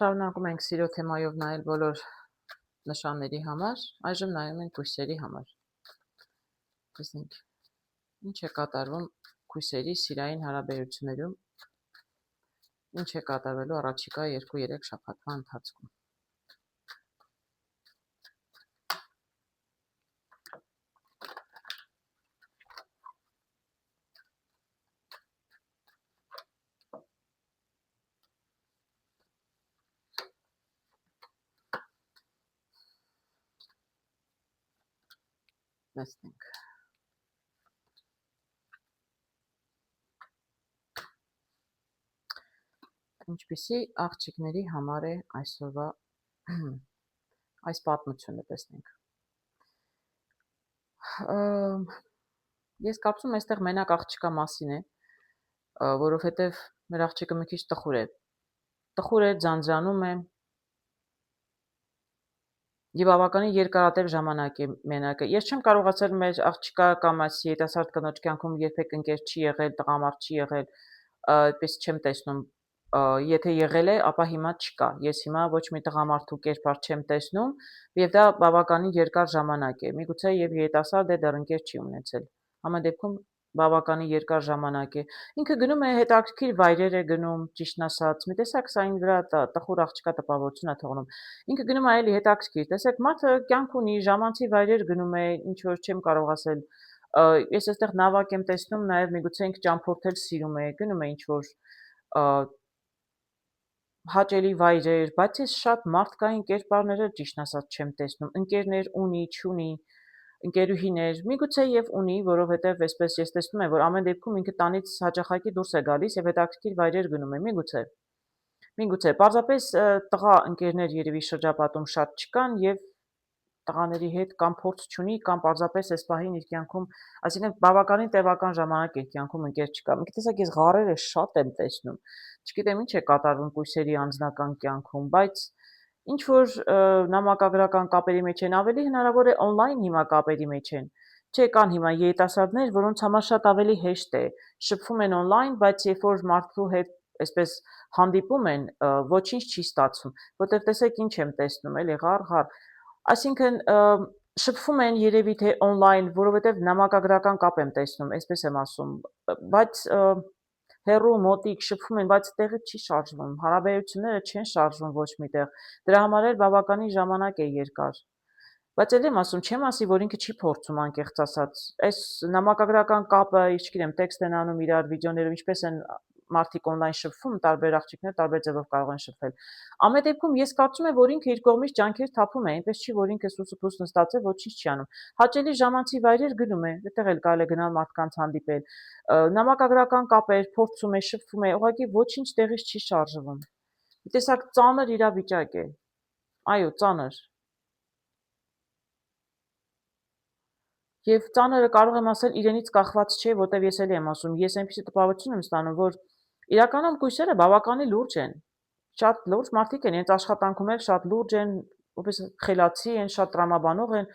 Շարունակում ենք սիրո թեմայով նայել բոլոր նշանների համար, այժմ նայում ենք կույսերի համար։ Տեսնենք, ինչ է կատարվում կույսերի սիրային հարաբերություններում, ինչ է կատարվելու առաջիկա 2-3 շաբաթվա ընթացքում։ Տեսնենք։ Ինչպիսի աղջիկների համար է այսօրվա այս պատմությունը, տեսնենք։ Ես կարծում եմ, այստեղ մենակ աղջիկա մասին է, որովհետև մեր աղջիկը մի քիչ տխուր է։ Տխուր է, ձանձրանում է, եւ բավականին երկարատև ժամանակ է մենակը։ Ես չեմ կարողացել մեր աղջիկա կամ այս երիտասարդ կնոջ կյանքում երբեք ընկեր չի եղել, տղամարդ չի եղել, այդպես չեմ տեսնում։ Եթե եղել է, ապա հիմա չկա։ Ես հիմա ոչ մի տղամարդու կերպար չեմ տեսնում, եւ դա բավականին երկար ժամանակ է։ Միգուցե եւ երիտասարդ է, դեռ ընկեր չի ունեցել։ Ամեն դեպքում բավականին երկար ժամանակ է։ Ինքը գնում է հետաքրքիր վայրեր է գնում, ճիշտն ասած, մի տեսակ սա այն վրա տխուր աղջկա տպավորություն է թողնում։ Ինքը գնում է այլի հետաքրքիր, տեսեք, մարդը կյանք ունի, ժամանցի վայրեր գնում է, ինչ որ չեմ կարող ասել։ Ես այստեղ նավակ եմ տեսնում, նաև միգուցե ինքը ճամփորդել սիրում է, գնում է ինչ որ հաճելի վայրեր, բայց ես շատ մարդկային կերպարները ճիշտն ասած չեմ տեսնում։ Ընկերներ ունի, չունի, ընկերուհիներ, միգուցե եւ ունի, որովհետեւ այսպես ես տեսնում եմ, որ ամեն դեպքում ինքը տանից հաճախակի դուրս է գալիս եւ հետաքրքիր վայրեր գնում է, միգուցե։ Միգուցե, պարզապես տղա ընկերներ երևի շրջապատում շատ չկան եւ տղաների հետ կամ փորձ չունի կամ պարզապես այս պահին իր կյանքում, այսինքն բավականին տևական ժամանակ իր կյանքում ընկեր չկա։ Մի տեսակ ես ղարերը շատ եմ տեսնում։ Չգիտեմ ինչ է կատարվում կույսերի անձնական կյանքում, բայց ինչ որ նամակագրական կապերի մեջ են, ավելի հնարավոր է on-line հիմա կապերի մեջ են։ Չէ, կան հիմա երիտասարդներ, որոնց համար շատ ավելի հեշտ է, շփվում են on-line, բայց երբ որ մարդու հետ այսպես հանդիպում են, ոչինչ չի ստացվում, որտեղ տեսեք ինչ եմ տեսնում, էլի ղար։ Այսինքն շփվում են երևի թե on-line, որովհետև նամակագրական կապ եմ տեսնում, այսպես եմ ասում, բայց հեռու մոտիկ շփվում են, բայց տեղը չի շարժվում, հարաբերությունները չեն շարժվում ոչ միտեղ, դրա համար էլ բավականին ժամանակ է երկար։ Բայց էլ եմ ասում, չեմ ասի, որ ինքը չի փորձում անկեղծ ասած։ Այս նամակագրական կապը, չգիտեմ, տեքստ են անում իրար, վիդեոներով, ինչպես են մարդիկ on-line շփվում, տարբեր աղջիկներ տարբեր ձևով կարող են շփվել։ Ամեն դեպքում ես կարծում եմ, որ ինքը իր կողմից ջանքեր թափում է, այնպես չի, որ ինքը սուսուփուս նստած է, ոչինչ չի անում։ Հաճելի ժամանցի վայրեր գնում է, այդտեղ էլ կարելի է գնալ մարդկանց հանդիպել։ Նամակագրական կապեր, փորձում է, շփվում է, ուղղակի ոչինչ տեղից չի շարժվում։ Մի տեսակ ծանր իրավիճակ է։ Այո, ծանր։ Եվ ծանրը կարող եմ ասել իրենից կախված չէ, որտեվ ես էլ եմ ասում, ես այնպեսի տպավորություն եմ ստանում, որ իրականում կույսերը բավականին լուրջ են։ Շատ լուրջ մարդիկ են, իրենց աշխատանքում էլ շատ լուրջ են, որպես խելացի են, շատ տրամաբանող են։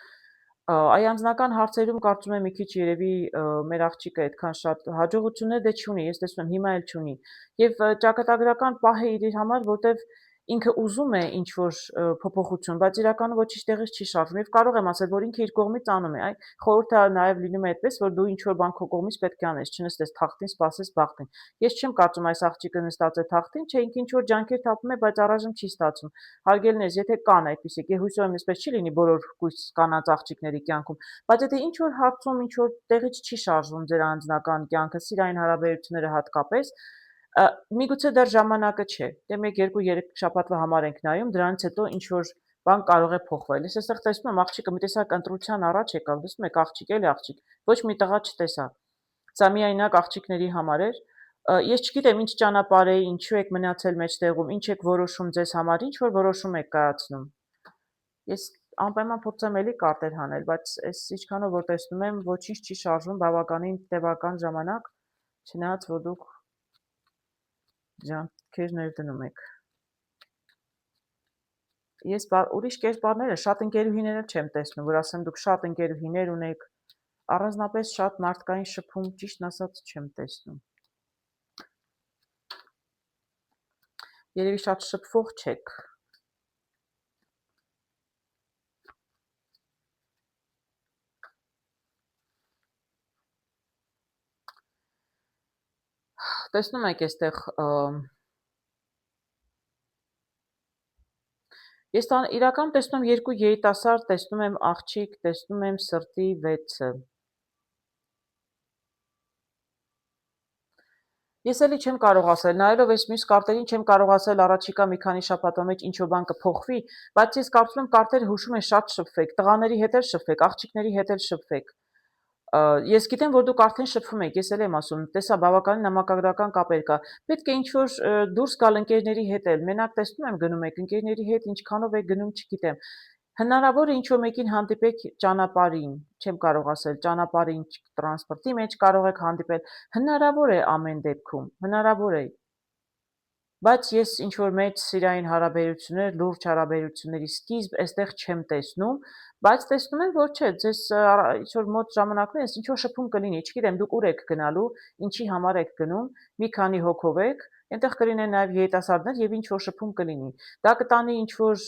Այ անձնական հարցերում կարծում եմ մի քիչ երևի մեր աղջիկը այդքան շատ հաջողություններ դե չունի, ես տեսնում եմ հիմա էլ չունի։ Եվ ճակատագրական պահ է իր համար, որտեվ ինքը ուզում է ինչ որ փոփոխություն, բայց իրականում ոչինչ տեղից չի շարժվում եւ կարող եմ ասել, որ ինքը իր կողմից անում է։ Այ խորհուրդը նաեւ լինում է այդպես, որ դու ինչ որ բան քո կողմից պետք է անես, չնստես թախտին, սպասես բախտին։ Ես չեմ կարծում այս աղջիկը նստած է թախտին, չէ, ինքը ինչ որ ջանքեր թափում է, բայց առայժմ չի ստացվում։ Հարգելիներս, եթե կան այդպիսիք, ես հույսով եմ, այսպես չի լինի բոլոր կույս կանանց աղջիկների կյանքում, բայց եթե ինչ որ հարցում ինչ որ տեղից չի շարժվում ձեր անձնական կյանքը, սիրային հարաբերությունները հատկապես, միգուցե դեռ ժամանակը չէ։ Դե 1-2-3 շաբաթվա համար ենք նայում, դրանից հետո ինչ որ բան կարող է փոխվել։ Ես այստեղ տեսնում եմ աղջիկը մի տեսակ ընտրության առաջ եկավ, տեսնում եք աղջիկ էլի աղջիկ, ոչ մի տղա չտեսա։ Սա միայնակ աղջիկների համար էր։ Ես չգիտեմ ինչ ճանապարհ է, ինչու եք մնացել մեջտեղում, ինչ եք որոշում ձեզ համար, ինչ որ որոշում եք կայացնում։ Ես անպայման փորձեմ էլի կարտեր հանել, բայց այս ինչքանով որ տեսնում եմ, ոչինչ չի շարժվում բավականին տևական ժամանակ, չնայած որ դուք ջանքեր ներդնում եք։ Ես ուրիշ կերպարները շատ ընկերուհիները չեմ տեսնում, որ ասեմ դուք շատ ընկերուհիներ ունեք, առանձնապես շատ մարդկային շփում, ճիշտն ասած չեմ տեսնում։ Երևի շատ շփվող չեք։ Տեսնում եք այստեղ ես իրական տեսնում եմ երկու երիտասարդ, տեսնում եմ աղջիկ, տեսնում եմ սրտի 6-ը։ Ես էլի չեմ կարող ասել, նայելով այս մյուս կարտերին չեմ կարող ասել առաջիկա մի քանի շաբաթվա մեջ ինչ-որ բան կփոխվի, բայց ես կարծում եմ կարտերը հուշում են շատ շփվեք, տղաների հետ էլ շփվեք, աղջիկների հետ էլ շփվեք։ Ես գիտեմ, որ դուք արդեն շփվում եք, ես էլ եմ ասում, տեսա բավականին նամակագրական կապեր կա։ Պետք է ինչ-որ դուրս գալ ընկերների հետ էլ, մենակ տեսնում եմ գնում եք ընկերների հետ, ինչքանով եք գնում, չգիտեմ։ Հնարավոր է ինչ-որ մեկին հանդիպեք ճանապարհին, չեմ կարող ասել, ճանապարհին, տրանսպորտի մեջ կարող եք հանդիպել, հնարավոր է ամեն դեպքում, հնարավոր է։ Բայց ես ինչ-որ մեծ սիրային հարաբերություններ, լուրջ հարաբերությունների սկիզբ այստեղ չեմ տեսնում, բայց տեսնում եմ, որ չէ, ձեզ ինչ-որ մոտ ժամանակներս ինչ-որ շփում կլինի, չգիտեմ, դուք ուր եք գնալու, ինչի համար եք գնում, մի քանի հոգով եք, այնտեղ կլինեն նաև երիտասարդներ եւ ինչ-որ շփում կլինի։ Դա կտանի ինչ-որ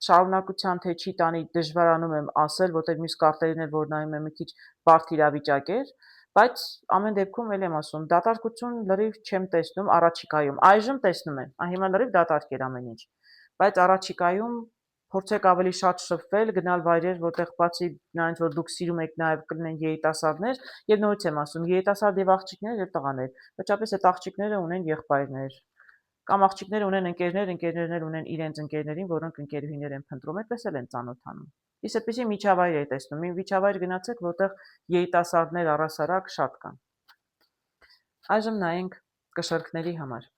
շարունակության թե չի տանի դժվարանում եմ ասել, որտեղ մյուս կարտերին էլ որ նայում եմ մի քիչ բարդ իրավիճակ էր, բայց ամեն դեպքում էլ եմ ասում, դատարկություն լրիվ չեմ տեսնում առաջիկայում։ Այժմ տեսնում եմ, հիմա լրիվ դատարկ էր ամեն ինչ, բայց առաջիկայում փորձեք ավելի շատ շփվել, գնալ վայրեր, որտեղ բացի նրանից, որ դուք սիրում եք, նաև կլինեն երիտասարդներ, եւ նորից եմ ասում, երիտասարդ եւ աղջիկներ եւ տղաներ։ Վերջապես այդ աղջիկները ունեն եղբայրներ, կամ աղջիկները ունեն ընկերներ, ընկերներն էլ ունեն իրենց ընկերներին, որոնք ընկերուհիներ են փնտրում, այդպես էլ են ծանոթանում։ Ես այդպեսի միջավայր եմ տեսնում, մի միջավայր գնացեք, որտեղ երիտասարդներ առասարակ շատ կան։ Այժմ նայենք կշեռքների համար։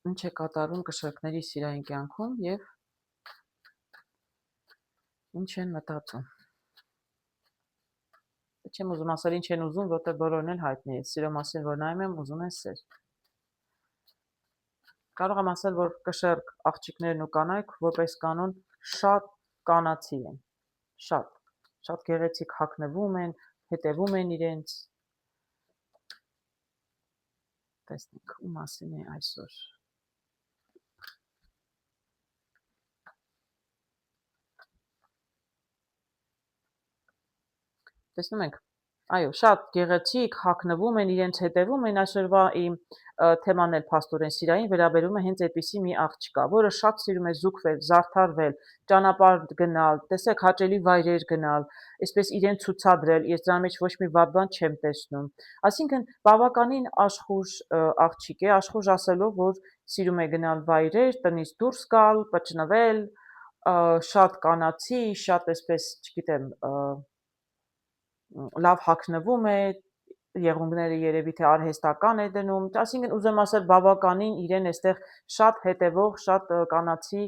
Ինչ է կատարում կշեռքների սիրային կյանքում եւ ինչ են մտածում։ Չեմ ուզում ասել ինչ են ուզում, որտեղ բոլորն էլ հայտնի է, սիրո մասին որ նայում եմ, ուզում են սեր։ Կարող եմ ասել, որ կշեռք աղջիկներն ու կանայք որպես կանոն շատ կանացի են, շատ գեղեցիկ հագնվում են, հետևում են իրենց։ Տեսնենք, ու մասին է այսօր։ Տեսնում եք, այո, շատ գեղեցիկ հագնվում են, իրենց հետևում են, այսօրվա իմ թեման էլ փաստորեն սիրային վերաբերում է հենց այդպիսի մի աղջկա, որը շատ սիրում է զուգվել, զարդարվել, ճանապարհ գնալ, տեսեք հաճելի վայրեր գնալ, այսպես իրեն ցուցադրել, ես դրա մեջ ոչ մի վատ բան չեմ տեսնում։ Այսինքն բավականին աշխուժ աղջիկ է, աշխուժ ասելով, որ սիրում է գնալ վայրեր, տնից դուրս գալ, պճնվել, շատ կանացի, շատ այսպես, չգիտեմ, լավ հագնվում է, եղունգները երևի թե արհեստական է դնում, այսինքն ուզեմ ասել բավականին իրեն այստեղ շատ հետևող, շատ կանացի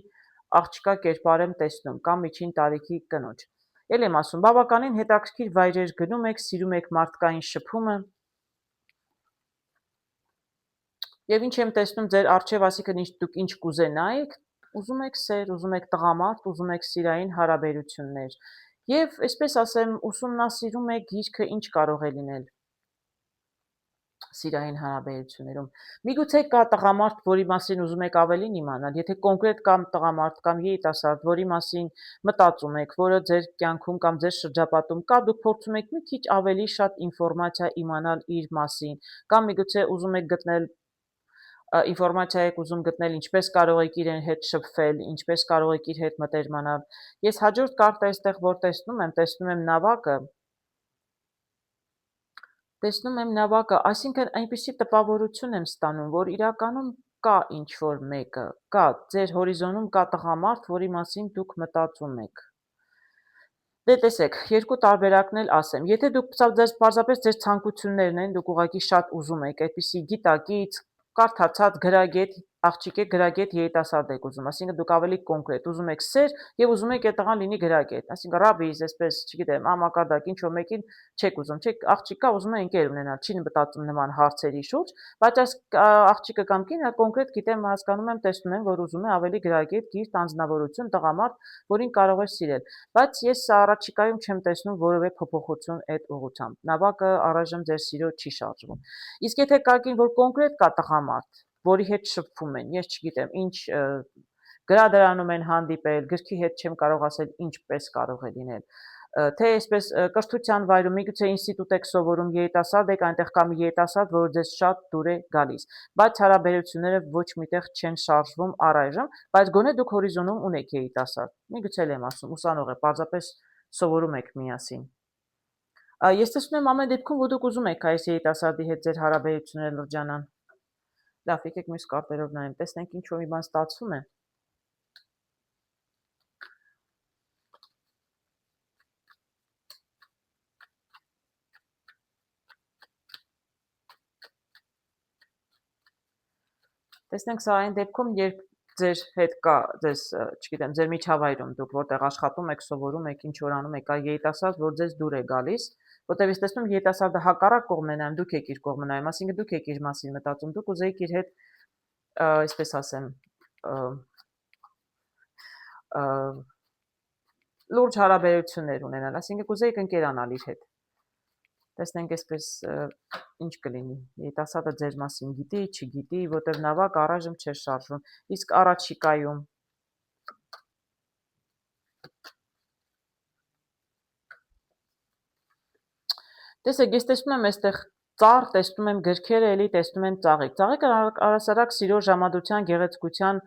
աղջկա կերպար եմ տեսնում, կամ միջին տարիքի կնոջ։ Էլ եմ ասում, բավականին հետաքրքիր վայրեր գնում եք, սիրում եք մարդկային շփումը։ Եվ ինչ եմ տեսնում ձեր առջև, այսինքն դուք ինչ կուզենայիք, ուզում եք սեր, ուզում եք տղամարդ, ուզում եք սիրային հարաբերություններ։ Եվ այսպես ասեմ, ուսումնասիրում եք գիրքը ինչ կարող է լինել սիրային հարաբերություններում։ Միգուցե կա տղամարդ, որի մասին ուզում եք ավելին իմանալ, եթե կոնկրետ կամ տղամարդ կամ երիտասարդ, որի մասին մտածում եք, որը ձեր կյանքում կամ ձեր շրջապատում կա, դուք փորձում եք մի քիչ ավելի շատ ինֆորմացիա իմանալ իր մասին, կամ միգուցե ուզում եք գտնել ինֆորմացիա եք ուզում գտնել, ինչպես կարող եք իրեն հետ շփվել, ինչպես կարող եք իր հետ մտերմանալ։ Ես հաջորդ կարտը այստեղ որ տեսնում եմ նավակը, այսինքն այնպիսի տպավորություն եմ ստանում, որ իրականում կա ինչ-որ մեկը, կա, ձեր հորիզոնում կա տղամարդ, որի մասին դուք մտածում եք։ Դե տեսեք, երկու տարբերակն էլ ասեմ, եթե դուք պարզապես ձեր ցանկություններն են, դուք ուղղակի շատ ուզում եք այդպիսի գիտակից, կարդացած գրագետ աղջիկ եք, գրագետ, երիտասարդ եք ուզում, այսինքն դուք ավելի կոնկրետ ուզում եք սեր եւ ուզում եք այդ տղան լինի գրագետ, այսինքն ռաբիս, այսպես, չգիտեմ, համակարգ ինչ որ մեկին չեք ուզում, չեք աղջիկա ուզում է ընկեր ունենալ, չի մտածում նման հարցերի շուրջ, բայց այս աղջիկը կամ կինը կոնկրետ գիտեմ, հասկանում եմ, տեսնում եմ, որ ուզում է ավելի գրագետ, գիրտ, անձնավորություն, տղամարդ, որին կարող է սիրել, բայց ես առաջիկայում չեմ տեսնում որևէ փոփոխություն այդ ուղղությամբ, նավակը առայժմ ձեր սիրո չի շարժվում, իսկ եթե կարգին, որ կոնկրետ կա տղամարդ, որի հետ շփվում են, ես չգիտեմ, ինչ գրադարանում են հանդիպել, գրքի հետ չեմ կարող ասել ինչպես կարող է լինել, թե այսպես կրթության վայրում, միգուցե ինստիտուտ եք սովորում, երիտասարդ եք, այնտեղ կա մի երիտասարդ, որ ձեզ շատ դուր է գալիս, բայց հարաբերությունները ոչ միտեղ չեն շարժվում առայժմ, բայց գոնե դուք հորիզոնում ունեք երիտասարդ, միգուցե եմ ասում, ուսանող է, պարզապես սովորում եք միասին։ Ես տեսնում եմ ամեն դեպքում, որ դուք ուզում եք այս երիտասարդի հետ ձեր հարաբերությունները լրջանան։ Լավ, եկեք մյուս կարտերով նայենք, տեսնենք ինչ որ մի բան ստացվում է։ Տեսնենք սա այն դեպքում, երբ ձեր հետ կա, ձեզ, չգիտեմ, ձեր միջավայրում դուք որտեղ աշխատում եք, սովորում եք, ինչ որ անում եք, կա երիտասարդ, որ ձեզ դուր է գալիս, որտեղ ես տեսնում երիտասարդը հակառակ կողմն է նայում, դուք եք իր կողմը նայում, այսինքն դուք եք իր մասին մտածում, դուք ուզեիք իր հետ, այսպես ասեմ, լուրջ հարաբերություններ ունենալ, այսինքն կուզեիք ընկերանալ իր հետ։ Տեսնենք այսպես ինչ կլինի, երիտասարդը ձեր մասին գիտի, չգիտի, որտեղ նավակ առայժմ չէր շարժվում, իսկ առաջիկայում տեսեք, ես տեսնում եմ այստեղ ծառ, տեսնում եմ գրքերը, էլի տեսնում եմ ծաղիկ։ Ծաղիկը առասարակ սիրո ժամադրության գեղեցկության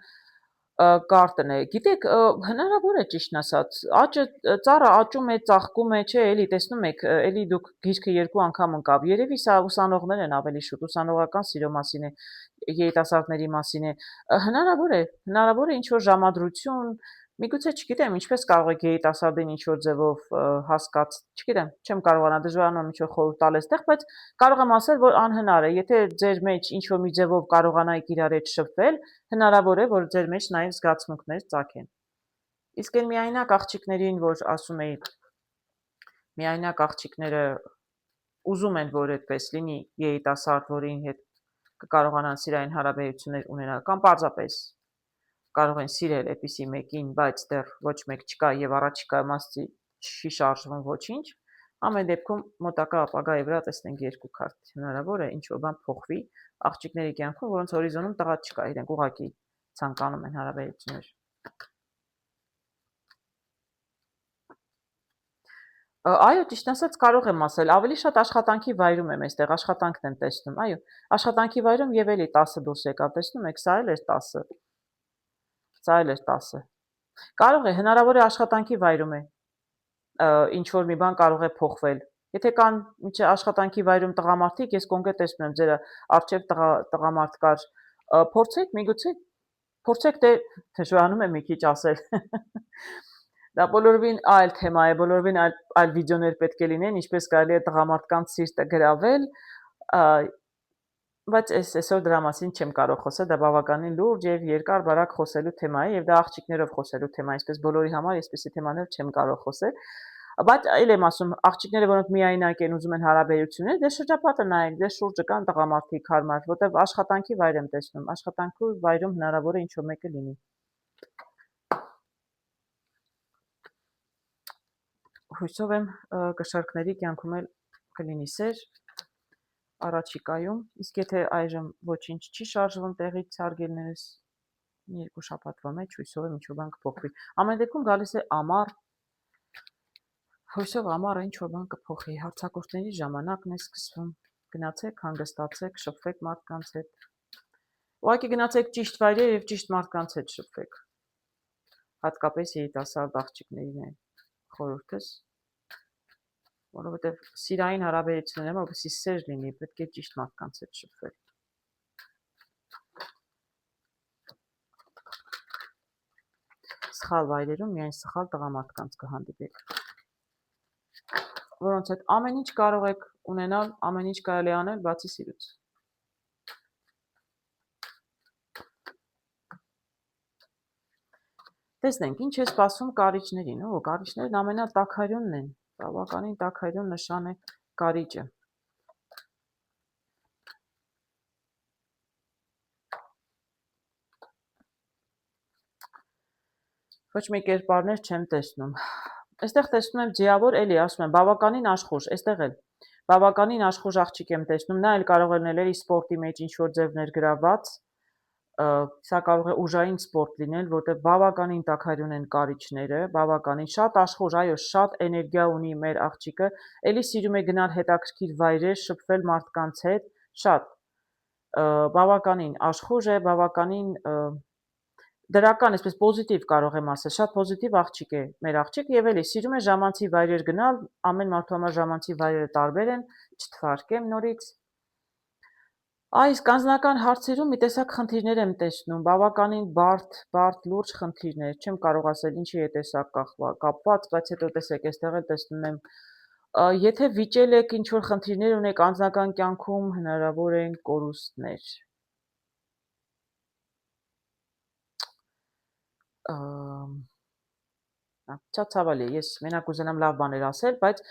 կարտն է։ Գիտեք, հնարավոր է ճիշտն ասած, ծառը աճում է, ծաղկում է, չէ, էլի տեսնում եք, էլի դուք գիրքը երկու անգամ ընկավ։ Երևի սա ուսանողներ են ավելի շուտ, ուսանողական սիրո մասին է, երիտասարդների մասին է։ Հնարավոր է ինչ որ ժամադրություն, միգուցե չգիտեմ, ինչպես կարող եք երիտասարդին ինչ որ ձևով չգիտեմ, չեմ կարողանա դժվարանում ինչ որ խորհուրդ տալ այստեղ, բայց կարող եմ ասել, որ անհնար է, եթե ձեր մեջ ինչ որ մի ձևով կարողանայիք իրար հետ շփվել, հնարավոր է, որ ձեր մեջ նաև զգացմունքներ ծագեն։ Իսկ այն միայնակ աղջիկներին, որ ասում էի, միայնակ աղջիկները ուզում են, որ այդպես լինի, երիտասարդ, որին հետ կկարողանան սիրային հարաբերություններ ունենալ, կամ պարզապես կարող են սիրել այդպիսի մեկին, բայց դեռ ոչ մեկ չկա եւ առաջիկայում ասցի չի շարժվում ոչինչ, ամեն դեպքում մոտակա ապագայի վրա տեսնենք երկու քարտ, հնարավոր է ինչ որ բան փոխվի աղջիկների կյանքում, որոնց հորիզոնում տղա չկա, իրենք ուղղակի ցանկանում են հարաբերություններ։ Այո, ճիշտ ասած կարող եմ ասել, ավելի շատ աշխատանքի վայրում եմ այստեղ, աշխատանքն եմ տեսնում, այո, աշխատանքի վայրում եւ էլի 10 դուրս եկավ, տեսնում եք, սա էլ էր 10, սա էլ էր 10։ Կարող է, հնարավոր է աշխատանքի վայրում է, ինչ որ մի բան կարող է փոխվել։ Եթե կան աշխատանքի վայրում տղամարդիկ, ես կոնկրետ տեսնում եմ ձեր առջև տղամարդ կար, փորձեք, միգուցե փորձեք դժվարանում եմ մի քիչ ասել։ Դա բոլորովին այլ թեմա է, բոլորովին այլ վիդեոներ պետք է լինեն, ինչպես կարելի է տղամարդկանց սիրտը գրավել, բայց այսօր դրա մասին չեմ կարող խոսել, դա բավականին լուրջ եւ երկար-բարակ խոսելու թեմա է եւ դա աղջիկներով խոսելու թեմա է, այսպես բոլորի համար այսպեսի թեմաներ չեմ կարող խոսել։ Բայց այլ եմ ասում, աղջիկները, որոնք միայնակ են ուզում են հարաբերություններ, դե շրջապատը նայեք, դե շուրջը կան տղամարդիկ հարմար, որտեղ աշխատանքի վայր եմ տեսնում, աշխատանքի վայրում հնարավոր է ինչ որ մեկը լինի։ Հույսով եմ կշարքների կյանքում էլ կլինի սեր առաջիկայում, իսկ եթե այժմ ոչինչ չի շարժվում տեղից հարգելներս, երկու շաբաթվա մեջ հույսով եմ ինչ-որ բան կփոխվի։ Ամեն դեպքում գալիս է ամառ, հույսով ամառը ինչ-որ բան կփոխի, հարցակորթների ժամանակն է սկսվում, գնացեք, հանգստացեք, շփվեք մարդկանց հետ։ Ուղղակի գնացեք ճիշտ վայրեր եւ ճիշտ մարդկանց հետ շփվեք։ Հատկապես երիտասարդ աղջիկներին է խորհուրդս, որովհետև սիրային հարաբերությունները, որպեսզի սեր լինի, պետք է ճիշտ մարդկանց հետ շփվել։ Սխալ վայրերում միայն սխալ տղամարդկանց կհանդիպեք, որոնց հետ ամեն ինչ կարող եք ունենալ, ամեն ինչ կարելի անել, բացի սիրուց։ Տեսնենք, ինչ է սպասում կարիճներին, կարիճներն ամենատաքարյունն են, բավականին տաքարյուն նշան է կարիճը։ Ոչ մի կերպարներ չեմ տեսնում։ Այստեղ տեսնում եմ ձիավոր, էլի ասում եմ, բավականին աշխուժ, այստեղ էլ բավականին աշխուժ աղջիկ եմ տեսնում, նա էլ կարող է լինել սպորտի մեջ ինչ-որ ձև ներգրավված, սա կարող է ուժային սպորտ լինել, որտեղ բավականին տաքարյուն են կարիճները, բավականին շատ աշխուժ, այո, շատ էներգիա ունի մեր աղջիկը, էլի սիրում է գնալ հետաքրքիր վայրեր, շփվել մարդկանց հետ, շատ բավականին աշխուժ է, բավականին դրական, այսպես պոզիտիվ կարող եմ ասել, շատ պոզիտիվ աղջիկ է մեր աղջիկը եւ էլի սիրում է ժամանցի վայրեր գնալ, ամեն մարդու համար ժամանցի վայրերը տարբեր են, չթվարկեմ նորից։ Այս կանձնական հարցերում մի տեսակ խնդիրներ եմ տեսնում, բավականին բարդ լուրջ խնդիրներ, չեմ կարող ասել ինչի է տեսակ կապված, բայց հետո տեսեք, այստեղ էլ տեսնում եմ, եթե վիճել եք ինչ-որ խնդիրներ ունեք անձնական կյանքում, հնարավոր են կորուստներ։ Շատ ցավալի է, ես մենակ ուզենամ լավ բաներ ասել, բայց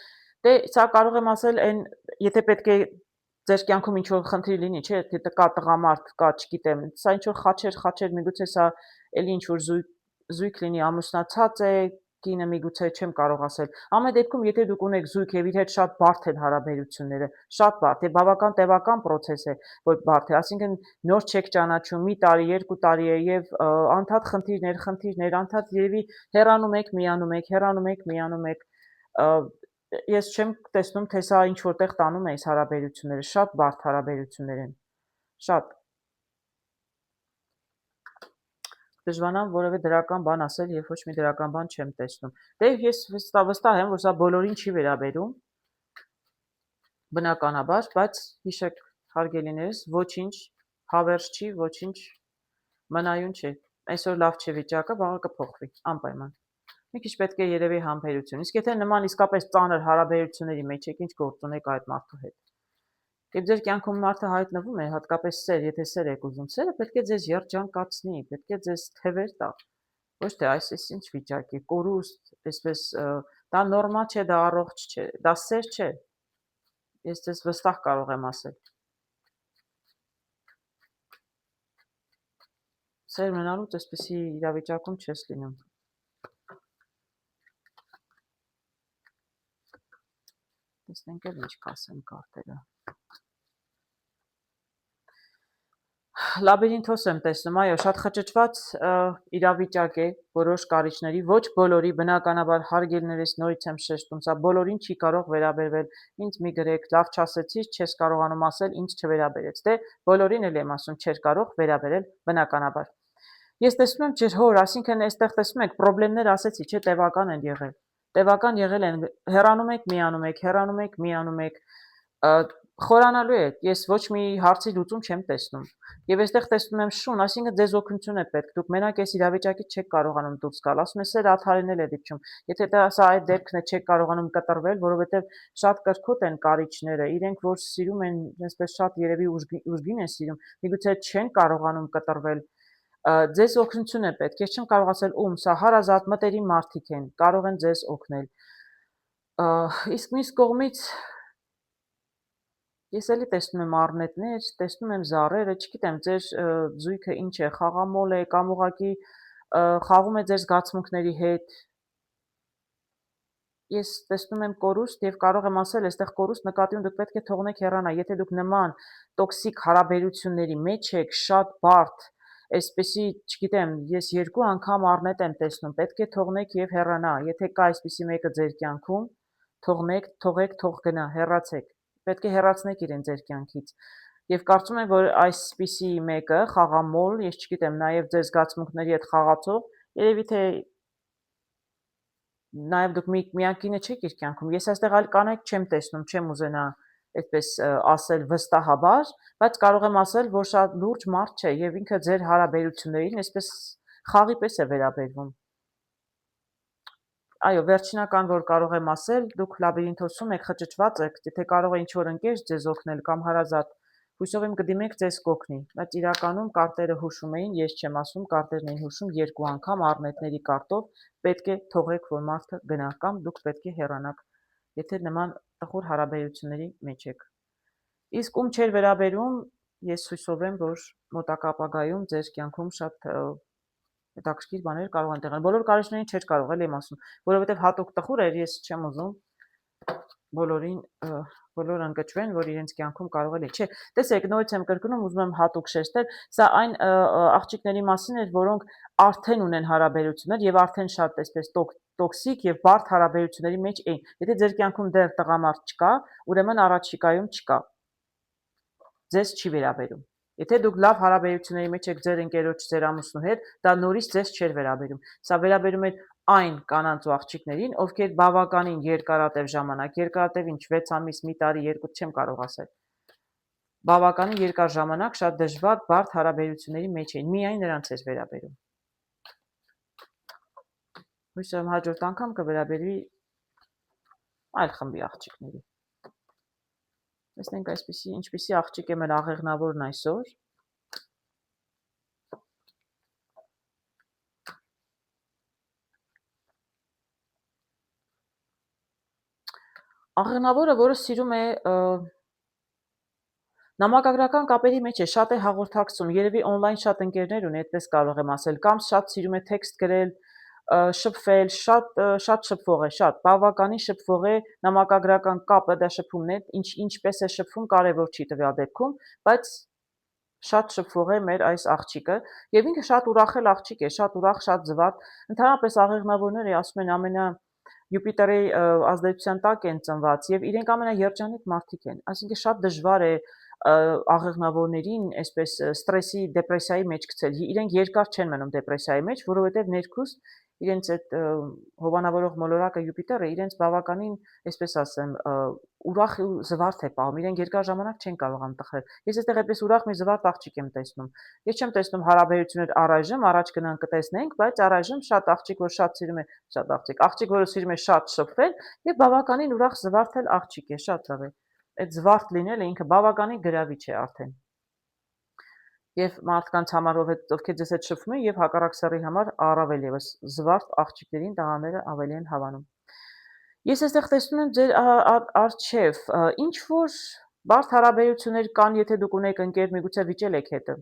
դե սա կարող եմ ասել այն, եթե պետք է ձեր կյանքում ինչ-որ խնդիր լինի, չէ, եթե կա տղամարդ, կա, չգիտեմ, սա ինչ-որ խաչեր, միգուցե սա էլի ինչ-որ զույգ լինի, ամուսնացած է, կինը միգուցե չեմ կարող ասել։ Ամեն դեպքում, եթե դուք ունեք զույգ եւ իր հետ շատ բարդ են հարաբերությունները, շատ բարդ է, բավական տևական process է, որ բարդ է, այսինքն նոր չեք ճանաչում, մի տարի, 2 տարի է եւ անդադ խնդիրներ, անդադ երևի հեռանում եք, միանում եք, ես չեմ տեսնում, թե սա ինչ որտեղ տանում է այս հարաբերությունները, շատ բարդ հարաբերություններ են, շատ։ Դժվանամ որևէ դրական բան ասել եւ ոչ մի դրական բան չեմ տեսնում։ Դե ես վստահ եմ, որ սա բոլորին չի վերաբերում, բնականաբար, բայց հիշեք, հարգելիներս, ոչինչ հավերժ չի, ոչինչ մնայուն չի։ Այսօր լավ չէ վիճակը, վաղը կփոխվի, անպայման։ Մի քիչ պետք է երևի համբերություն։ Իսկ եթե նման իսկապես ծանր հարաբերությունների մեջ եք, ինչ գործ ունեք այդ մարդու հետ։ Երբ ձեր կյանքում մարդը հայտնվում է, հատկապես սեր, եթե սեր եք ուզում, սերը պետք է ձեզ երջանկացնի, պետք է ձեզ թևեր տա։ Ոչ թե այս ինչ վիճակ է, կորուստ, այսպես դա նորմալ չէ, դա առողջ չէ, դա սեր չէ։ Ես ձեզ վստահ կարող եմ ասել։ Սեր ունենալուց այսպեսի իրավիճակում չես լինում։ Տեսնենք էլ ինչ կասեն կարտերը։ Լաբիրինթոս եմ տեսնում, այո, շատ խճճված իրավիճակ է որոշ կարիճների, ոչ բոլորի, բնականաբար հարգելիներս նորից եմ շեշտում, սա բոլորին չի կարող վերաբերվել, ինձ մի գրեք, լավ չասեցիր, չես կարողանում ասել, ինձ չվերաբերեց, դե բոլորին էլ եմ ասում, չէր կարող վերաբերել բնականաբար։ Ես տեսնում եմ ջեր հոր, այսինքն այստեղ տեսնում եք, պրոբլեմներ ասեցի, չէ, տևական են եղել։ Տևական եղել են, հեռանում եք, միանում եք, խորանալու է, ես ոչ մի հարցի լուծում չեմ տեսնում։ Եվ այստեղ տեսնում եմ շուն, այսինքն ձեզ օգնություն է պետք, դուք մենակ այս իրավիճակից չեք կարողանում դուրս գալ, ասում եմ սեր աթարինել է դիպչում, եթե սա այդ դեպքն է չեք կարողանում կտրվել, որովհետև շատ կրքոտ են կարիճները, իրենք որ սիրում են, այսպես շատ երևի ուժգին են սիրում, միգուցե չեն կարողանում կտրվել, ձեզ օգնություն է պետք, ես չեմ կարող ասել ում, սա հարազատ մտերիմ մարդիկ են, կարող են ձեզ օգնել։ Իսկ մյուս կողմից ես էլի տեսնում եմ առնետներ, տեսնում եմ զառերը, չգիտեմ, ձեր զույգը ինչ է, խաղամոլ է կամ ուղղակի խաղում է ձեր զգացմունքների հետ։ Ես տեսնում եմ կորուստ եւ կարող եմ ասել, այստեղ կորուստ նկատի ունի դուք պետք է թողնեք հեռանա, եթե դուք նման տոքսիկ հարաբերությունների մեջ եք, շատ բարդ, այսպեսի, չգիտեմ, ես 2 անգամ առնետ եմ տեսնում, պետք է թողնեք եւ հեռանա, եթե կա այսպեսի մեկը ձեր կյանքում, թողեք, թող գնա, հեռացեք, պետք է հեռացնեք իրեն ձեր կյանքից։ Եվ կարծում եմ, որ այսպիսի մեկը խաղամոլ, ես չգիտեմ, նաեւ ձեր զգացմունքների հետ խաղացող, երևի թե նաեւ դուք միակինը չեք իր կյանքում։ Ես այստեղ այլ կանայք չեմ տեսնում, չեմ ուզենա այդպես ասել վստահաբար, բայց կարող եմ ասել, որ շատ լուրջ մարդ չէ եւ ինքը ձեր հարաբերություններին այսպես խաղի պես է վերաբերվում։ Այո, վերջինական որ կարող եմ ասել, դուք լաբիրինթոսում եք, խճճված եք, եթե կարող է ինչ-որ ընկեր ձեզ օգնել կամ հարազատ, Հույսով եմ կդիմեք ձեզ կօգնի, բայց իրականում կարտերը հուշում էին, ես չեմ ասում, կարտերն էին հուշում 2 անգամ առնետների կարտով, պետք է թողեք, որ մարդը գնա, կամ դուք պետք է հեռանաք, եթե նման տխուր հարաբերությունների մեջ եք։ Իսկ ում չէր վերաբերում, ես հույսով եմ, որ մոտակա ապագայում ձեր կյանքում շատ հետաքրքիր բաներ կարող են տեղանալ։ Բոլոր կարիճներին չէր կարող, էլի եմ ասում, որովհետև հատուկ տխուր էր, ես չեմ ուզում բոլորը ընկճվեն, որ իրենց կյանքում կարող է լինի։ Չէ, տեսեք, նորից եմ կրկնում, ուզում եմ հատուկ շեշտել, սա այն աղջիկների մասին էր, որոնք արդեն ունեն հարաբերություններ եւ արդեն շատ այսպես տոքսիկ եւ բարդ հարաբերությունների մեջ էին։ Եթե ձեր կյանքում դեռ տղամարդ չկա, ուրեմն առաջիկայում չկա։ Ձեզ չի վերաբերում։ Եթե դուք լավ հարաբերությունների մեջ եք ձեր ընկերոջ, ձեր ամուսնու հետ, դա նորից ձեզ չէր վերաբերում։ Սա վերաբերում է այն կանանց ու աղջիկներին, ովքեր բավականին երկարատև ժամանակ, երկարատև ինչ 6 ամիս, մի տարի, 2 չեմ կարող ասել։ Բավականին երկար ժամանակ շատ դժվար, բարդ հարաբերությունների մեջ էին, միայն նրանց էր վերաբերում։ Հույսով եմ հաջորդ անգամ կվերաբերվի այլ խմբի աղջիկների։ Տեսնենք ինչպիսի աղջիկ է մեր աղեղնավորն այսօր։ Աղեղնավորը, որը սիրում է նամակագրական կապերի մեջ է, շատ է հաղորդակցում, երևի օնլայն շատ ընկերներ ունի, այդպես կարող եմ ասել, կամ շատ սիրում է տեքստ գրել, շփվել, շատ շփվող է, շատ բավականին շփվող է, նամակագրական կապը դա շփումն է, ինչպես է շփվում կարևոր չի տվյալ դեպքում, բայց շատ շփվող է մեր այս աղջիկը եւ ինքը շատ ուրախել աղջիկ է, շատ ուրախ, շատ զվարթ։ Ընդհանրապես աղեղնավորները ասում են ամենա Յուպիտերի ազդեցության տակ են ծնված եւ իրենք ամենաերջանիկ մարդիկ են, այսինքն շատ դժվար է աղեղնավորներին այսպես ստրեսի, դեպրեսիայի մեջ գցել։ Իրենք երկար չեն մնում դեպրեսիայի մեջ, որովհետեւ ներքուստ իրենց այդ հովանավորող մոլորակը Յուպիտերը իրենց բավականին, այսպես ասեմ, ուրախ ու զվարթ է պահում, իրենք երկար ժամանակ չեն կարողանում տխրել։ Ես այստեղ այդպես ուրախ մի զվարթ աղջիկ եմ տեսնում։ Ես չեմ տեսնում հարաբերություններ առայժմ, առաջ գնանք կտեսնենք, բայց առայժմ շատ աղջիկ, որ շատ սիրում է, շատ աղջիկ, որը սիրում է շատ շփվել եւ բավականին ուրախ զվարթել աղջիկ է, շատ լավ է։ Այդ զվարթ լինելը ինքը բավականին գրավիչ է արդեն։ Եվ մարդկանց համար, ովքեր ձեզ հետ շփվում են, եւ հակառակ սեռի համար առավել եւս զվարթ աղջիկներին տղաները ավելի են հավանում։ Ես այստեղ տեսնում եմ ձեր առջև ինչ որ բարդ հարաբերություններ կան, եթե դուք ունեք ընկեր, միգուցե վիճել եք հետը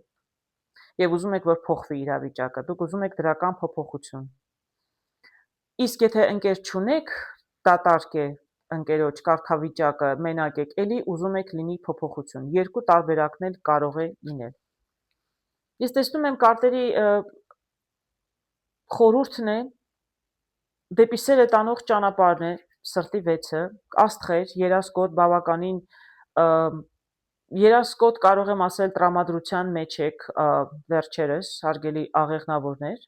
եւ ուզում եք որ փոխվի իրավիճակը, դուք ուզում եք դրական փոփոխություն։ Իսկ եթե ընկեր չունեք, դատարկ է ընկերոջ կարգավիճակը, մենակ եք, էլի ուզում եք լինի փոփոխություն։ Երկու տարբերակն էլ կարող է լինել։ Ես տեսնում եմ կարտերի խորհուրդն է դեպի սերը տանող ճանապարհն է, սրտի 6-ը, աստղեր, երասկոտ, բավականին երասկոտ կարող եմ ասել տրամադրության մեջ եք վերջերս, հարգելի աղեղնավորներ։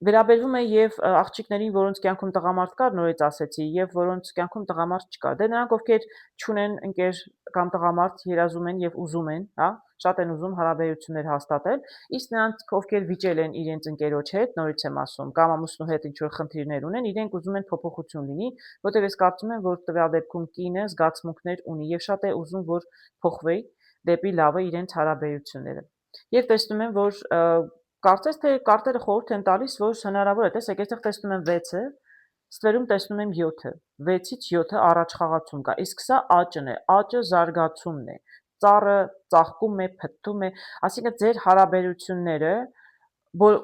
Վերաբերվում է եւ աղջիկներին, որոնց կյանքում տղամարդ կար, նորից ասեցի, եւ որոնց կյանքում տղամարդ չկա։ Դե նրանք, ովքեր չունեն ընկեր կամ տղամարդ, երազում են եւ ուզում են, հա, շատ են ուզում հարաբերություններ հաստատել, իսկ նրանք, ովքեր վիճել են իրենց ընկերոջ հետ, նորից եմ ասում, կամ ամուսնու հետ ինչ-որ խնդիրներ ունեն, իրենք ուզում են փոփոխություն լինի, որտեղ ես կարծում եմ, որ տվյալ դեպքում կինը զգացմունքներ ունի եւ շատ է ուզում, որ փոխվի դեպի լավը իրենց հարաբերությունները։ Եվ տեսնում եմ, որ կարծես թե կարտերը խորհուրդ են տալիս, որ հնարավոր է, տեսեք, այստեղ տեսնում եմ 6-ը, ստվերում տեսնում եմ 7-ը, 6-ից 7-ը առաջխաղացում կա, իսկ սա աճն է, աճը զարգացումն է, ծառը ծաղկում է, փտտում է, այսինքն ձեր հարաբերությունները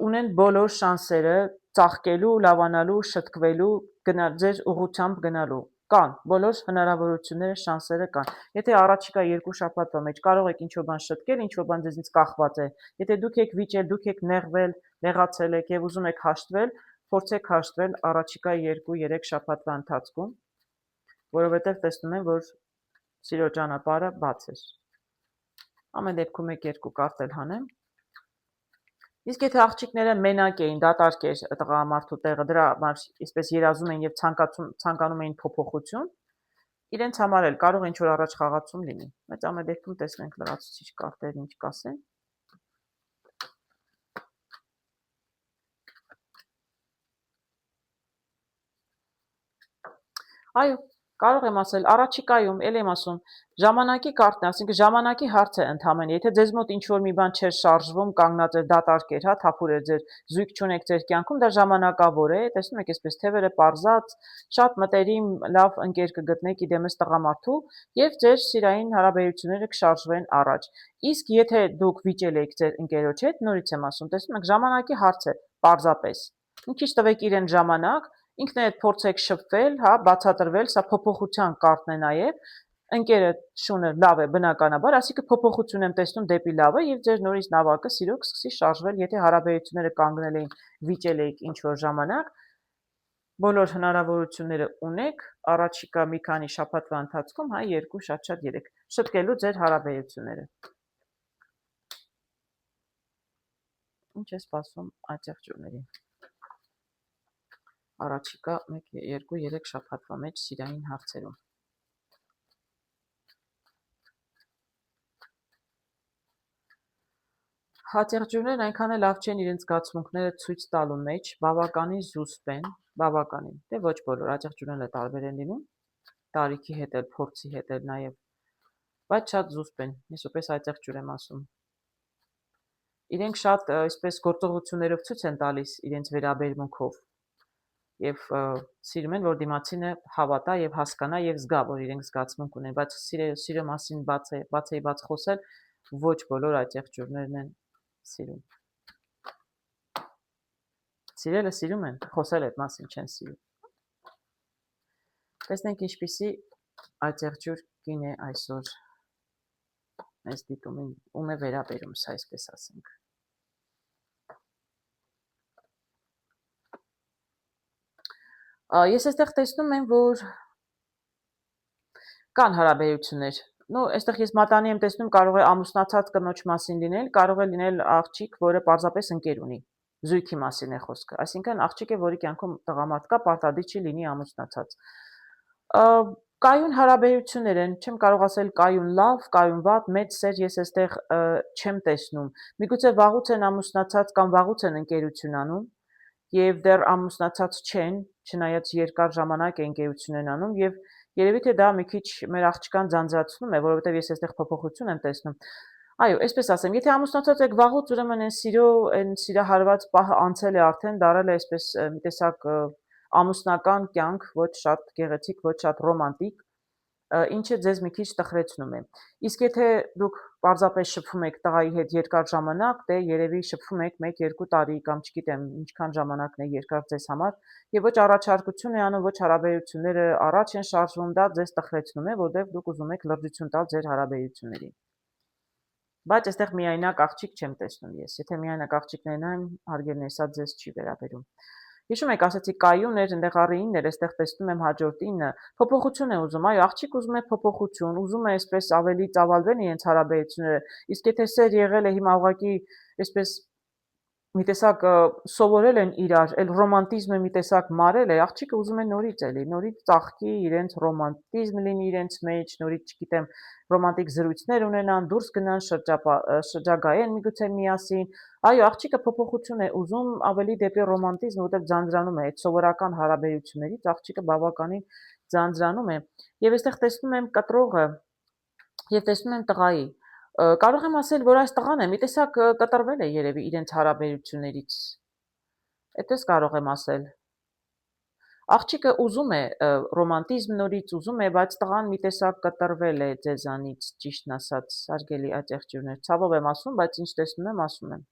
ունեն բոլոր շանսերը ծաղկելու, լավանալու, շտկվելու, ձեր ուղղությամբ գնալու։ Կան, բոլոր հնարավորությունները, շանսերը կան։ Եթե առաջիկա 2 շաբաթվա մեջ կարող եք ինչ-որ բան շտկել, ինչ-որ բան ձեզնից կախված է, եթե դուք եք վիճել, դուք եք նեղվել, նեղացել եք եւ ուզում եք հաշտվել, փորձեք հաշտվել առաջիկա 2-3 շաբաթվա ընթացքում, որովհետեւ տեսնում եմ, որ սիրո ճանապարհը բաց է։ Ամեն դեպքում 1-2 կարտ էլ հանեմ։ Իսկ եթե աղջիկները մենակ էին, դատարկ էր տղամարդու տեղը, դրա համար այսպես երազում էին եւ ցանկանում էին փոփոխություն, իրենց համար էլ կարող է ինչ-որ առաջխաղացում լինի, բայց ամեն դեպքում տեսնենք լրացուցիչ կարտերն ինչ կասեն։ Այո, Կարող եմ ասել, առաջիկայում, ել եմ ասում, ժամանակի կարգն է, այսինքն ժամանակի հարց է ընդհանրապես։ Եթե ձեզ մոտ ինչ-որ մի բան չէր շարժվում, կանգնած էր, դատարկ էր, հա, թափուր էր ձեր զույգ չունեք ձեր կյանքում, դա ժամանակավոր է, տեսնում եք, այսպես թևերը պարզած, շատ մտերիմ, լավ ընկեր կգտնեք իդեմս տղամարդու եւ ձեր սիրային հարաբերությունները կշարժվեն առաջ։ Իսկ եթե դուք վիճել եք ձեր ընկերոջ հետ, նորից եմ ասում, տեսնում եք, ժամանակի հարց է, պարզապես։ Մի քիչ տվեք իրեն ժամանակ, ինքն այդ փորձեք շփվել, հա, բացատրվել, սա փոփոխության կարգն է նաև, ընկերը շունը լավ է բնականաբար, այսինքն փոփոխություն եմ տեսնում դեպի լավը եւ ձեր նորից նավակը սիրո կսկսի շարժվել, եթե հարաբերությունները կանգնել էին, վիճել եք ինչ որ ժամանակ, բոլոր հնարավորությունները ունեք, առաջիկա մի քանի շաբաթվա ընթացքում, հա, 2, շատ 3, շտկելու ձեր հարաբերությունները։ Ինչ է սպասում այդ եղջյուրներին։ Առաջիկա 1, 2, 3 շաբաթվա մեջ սիրային հարցերում։ Հատեղջյուրներն այնքան է լավ չեն իրենց զգացմունքները ցույց տալու մեջ, բավականին զուսպ են, բավականին, դե ոչ բոլոր հատեղջյուրները տարբեր են լինում, տարիքի հետ էլ, փորձի հետ էլ նաև, բայց շատ զուսպ են, ես ուպես հատեղջյուր եմ ասում։ Իրենք շատ այսպես գործողություններով ցույց են տալիս իրենց վերաբերմունքով եւ սիրում են, որ դիմացինը հավատա եւ հասկանա եւ զգա, որ իրենք զգացմունք ունեն, բայց սիրո մասին բաց խոսել ոչ բոլոր հատեղջյուրներն են սիրում։ Սիրելը սիրում են, խոսել այդ մասին չեն սիրում։ Տեսնենք ինչպիսի ատեղջյուր կին է այսօր մեզ դիտում, ում է վերաբերում, սա այսպես ասենք։ Ես այստեղ տեսնում եմ, որ կան հարաբերություններ։ Ну, այստեղ ես մատանի եմ տեսնում, կարող է ամուսնացած կնոջ մասին լինել, կարող է լինել աղջիկ, որը պարզապես ընկեր ունի։ Զույգի մասին է խոսքը։ Այսինքն աղջիկ է, որի կյանքում տղամարդ կա, պարտադիր չի լինի ամուսնացած։ Կայուն հարաբերություններ են, չեմ կարող ասել կայուն լավ, կայուն վատ, մեծ սեր ես այստեղ չեմ տեսնում։ Միգուցե վաղուց են ամուսնացած կամ վաղուց են ընկերություն անում եւ դեռ ամուսնացած չեն, չնայած երկար ժամանակ է ընկերություն են անում եւ երևի թե դա մի քիչ մեր աղջկան ձանձրացնում է, որովհետեւ ես այստեղ փոփոխություն եմ տեսնում։ Այո, այսպես ասեմ, եթե ամուսնացած եք վաղուց, ուրեմն այն սիրահարված պահը անցել է արդեն, դարել է այսպես մի տեսակ ամուսնական կյանք, ոչ շատ գեղեցիկ, ոչ շատ ռոմանտիկ, ինչը ձեզ մի քիչ տխրեցնում է։ Իսկ եթե դուք պարզապես շփվում եք տղայի հետ երկար ժամանակ, դե երևի շփվում եք 1-2 տարի կամ չգիտեմ ինչքան ժամանակն է երկար ձեզ համար, եւ ոչ առաջարկություն է անում, ոչ հարաբերությունները առաջ են շարժվում, դա ձեզ տխրեցնում է, որովհետեւ դուք ուզում եք լրջություն տալ ձեր հարաբերություններին։ Բայց այստեղ միայնակ աղջիկ չեմ տեսնում ես։ Եթե միայնակ աղջիկներն են, հարգելն է, սա ձեզ չի վերաբերում։ Հիշում եք, ասացի կայուն էր, այնտեղ առի 9 էր, այստեղ տեսնում եմ հաջորդ 9, փոփոխություն է ուզում, այո, աղջիկ ուզում է փոփոխություն, ուզում է այսպես ավելի ծավալվեն իրենց հարաբերությունները, իսկ եթե սեր եղել է հիմա ուղղակի այսպես մի տեսակ սովորել են իրար, այլ ռոմանտիզմը մի տեսակ մարել է, աղջիկը ուզում է նորից էլի, նորից ծաղկի իրենց ռոմանտիզմ լինի իրենց մեջ, նորից, չգիտեմ, ռոմանտիկ զրույցներ ունենան, դուրս գնան, շրջագայեն միգուցե միասին։ Այո, աղջիկը փոփոխություն է ուզում ավելի դեպի ռոմանտիզմ, որտեղ ձանձրանում է այդ սովորական հարաբերություններից, աղջիկը բավականին ձանձրանում է։ Եվ այստեղ տեսնում եմ կտրողը եւ տեսնում եմ տղայի։ Կարող եմ ասել, որ այս տղան է մի տեսակ կտրվել է երևի իրենց հարաբերություններից։ Այդպես կարող եմ ասել։ Աղջիկը ուզում է ռոմանտիզմ նորից ուզում է, բայց տղան մի տեսակ կտրվել է ձեզանից, ճիշտն ասած, հարգելի ատեղջյուրներ։ Ցավով եմ ասում, բայց ինչ տեսնում եմ, ասում եմ։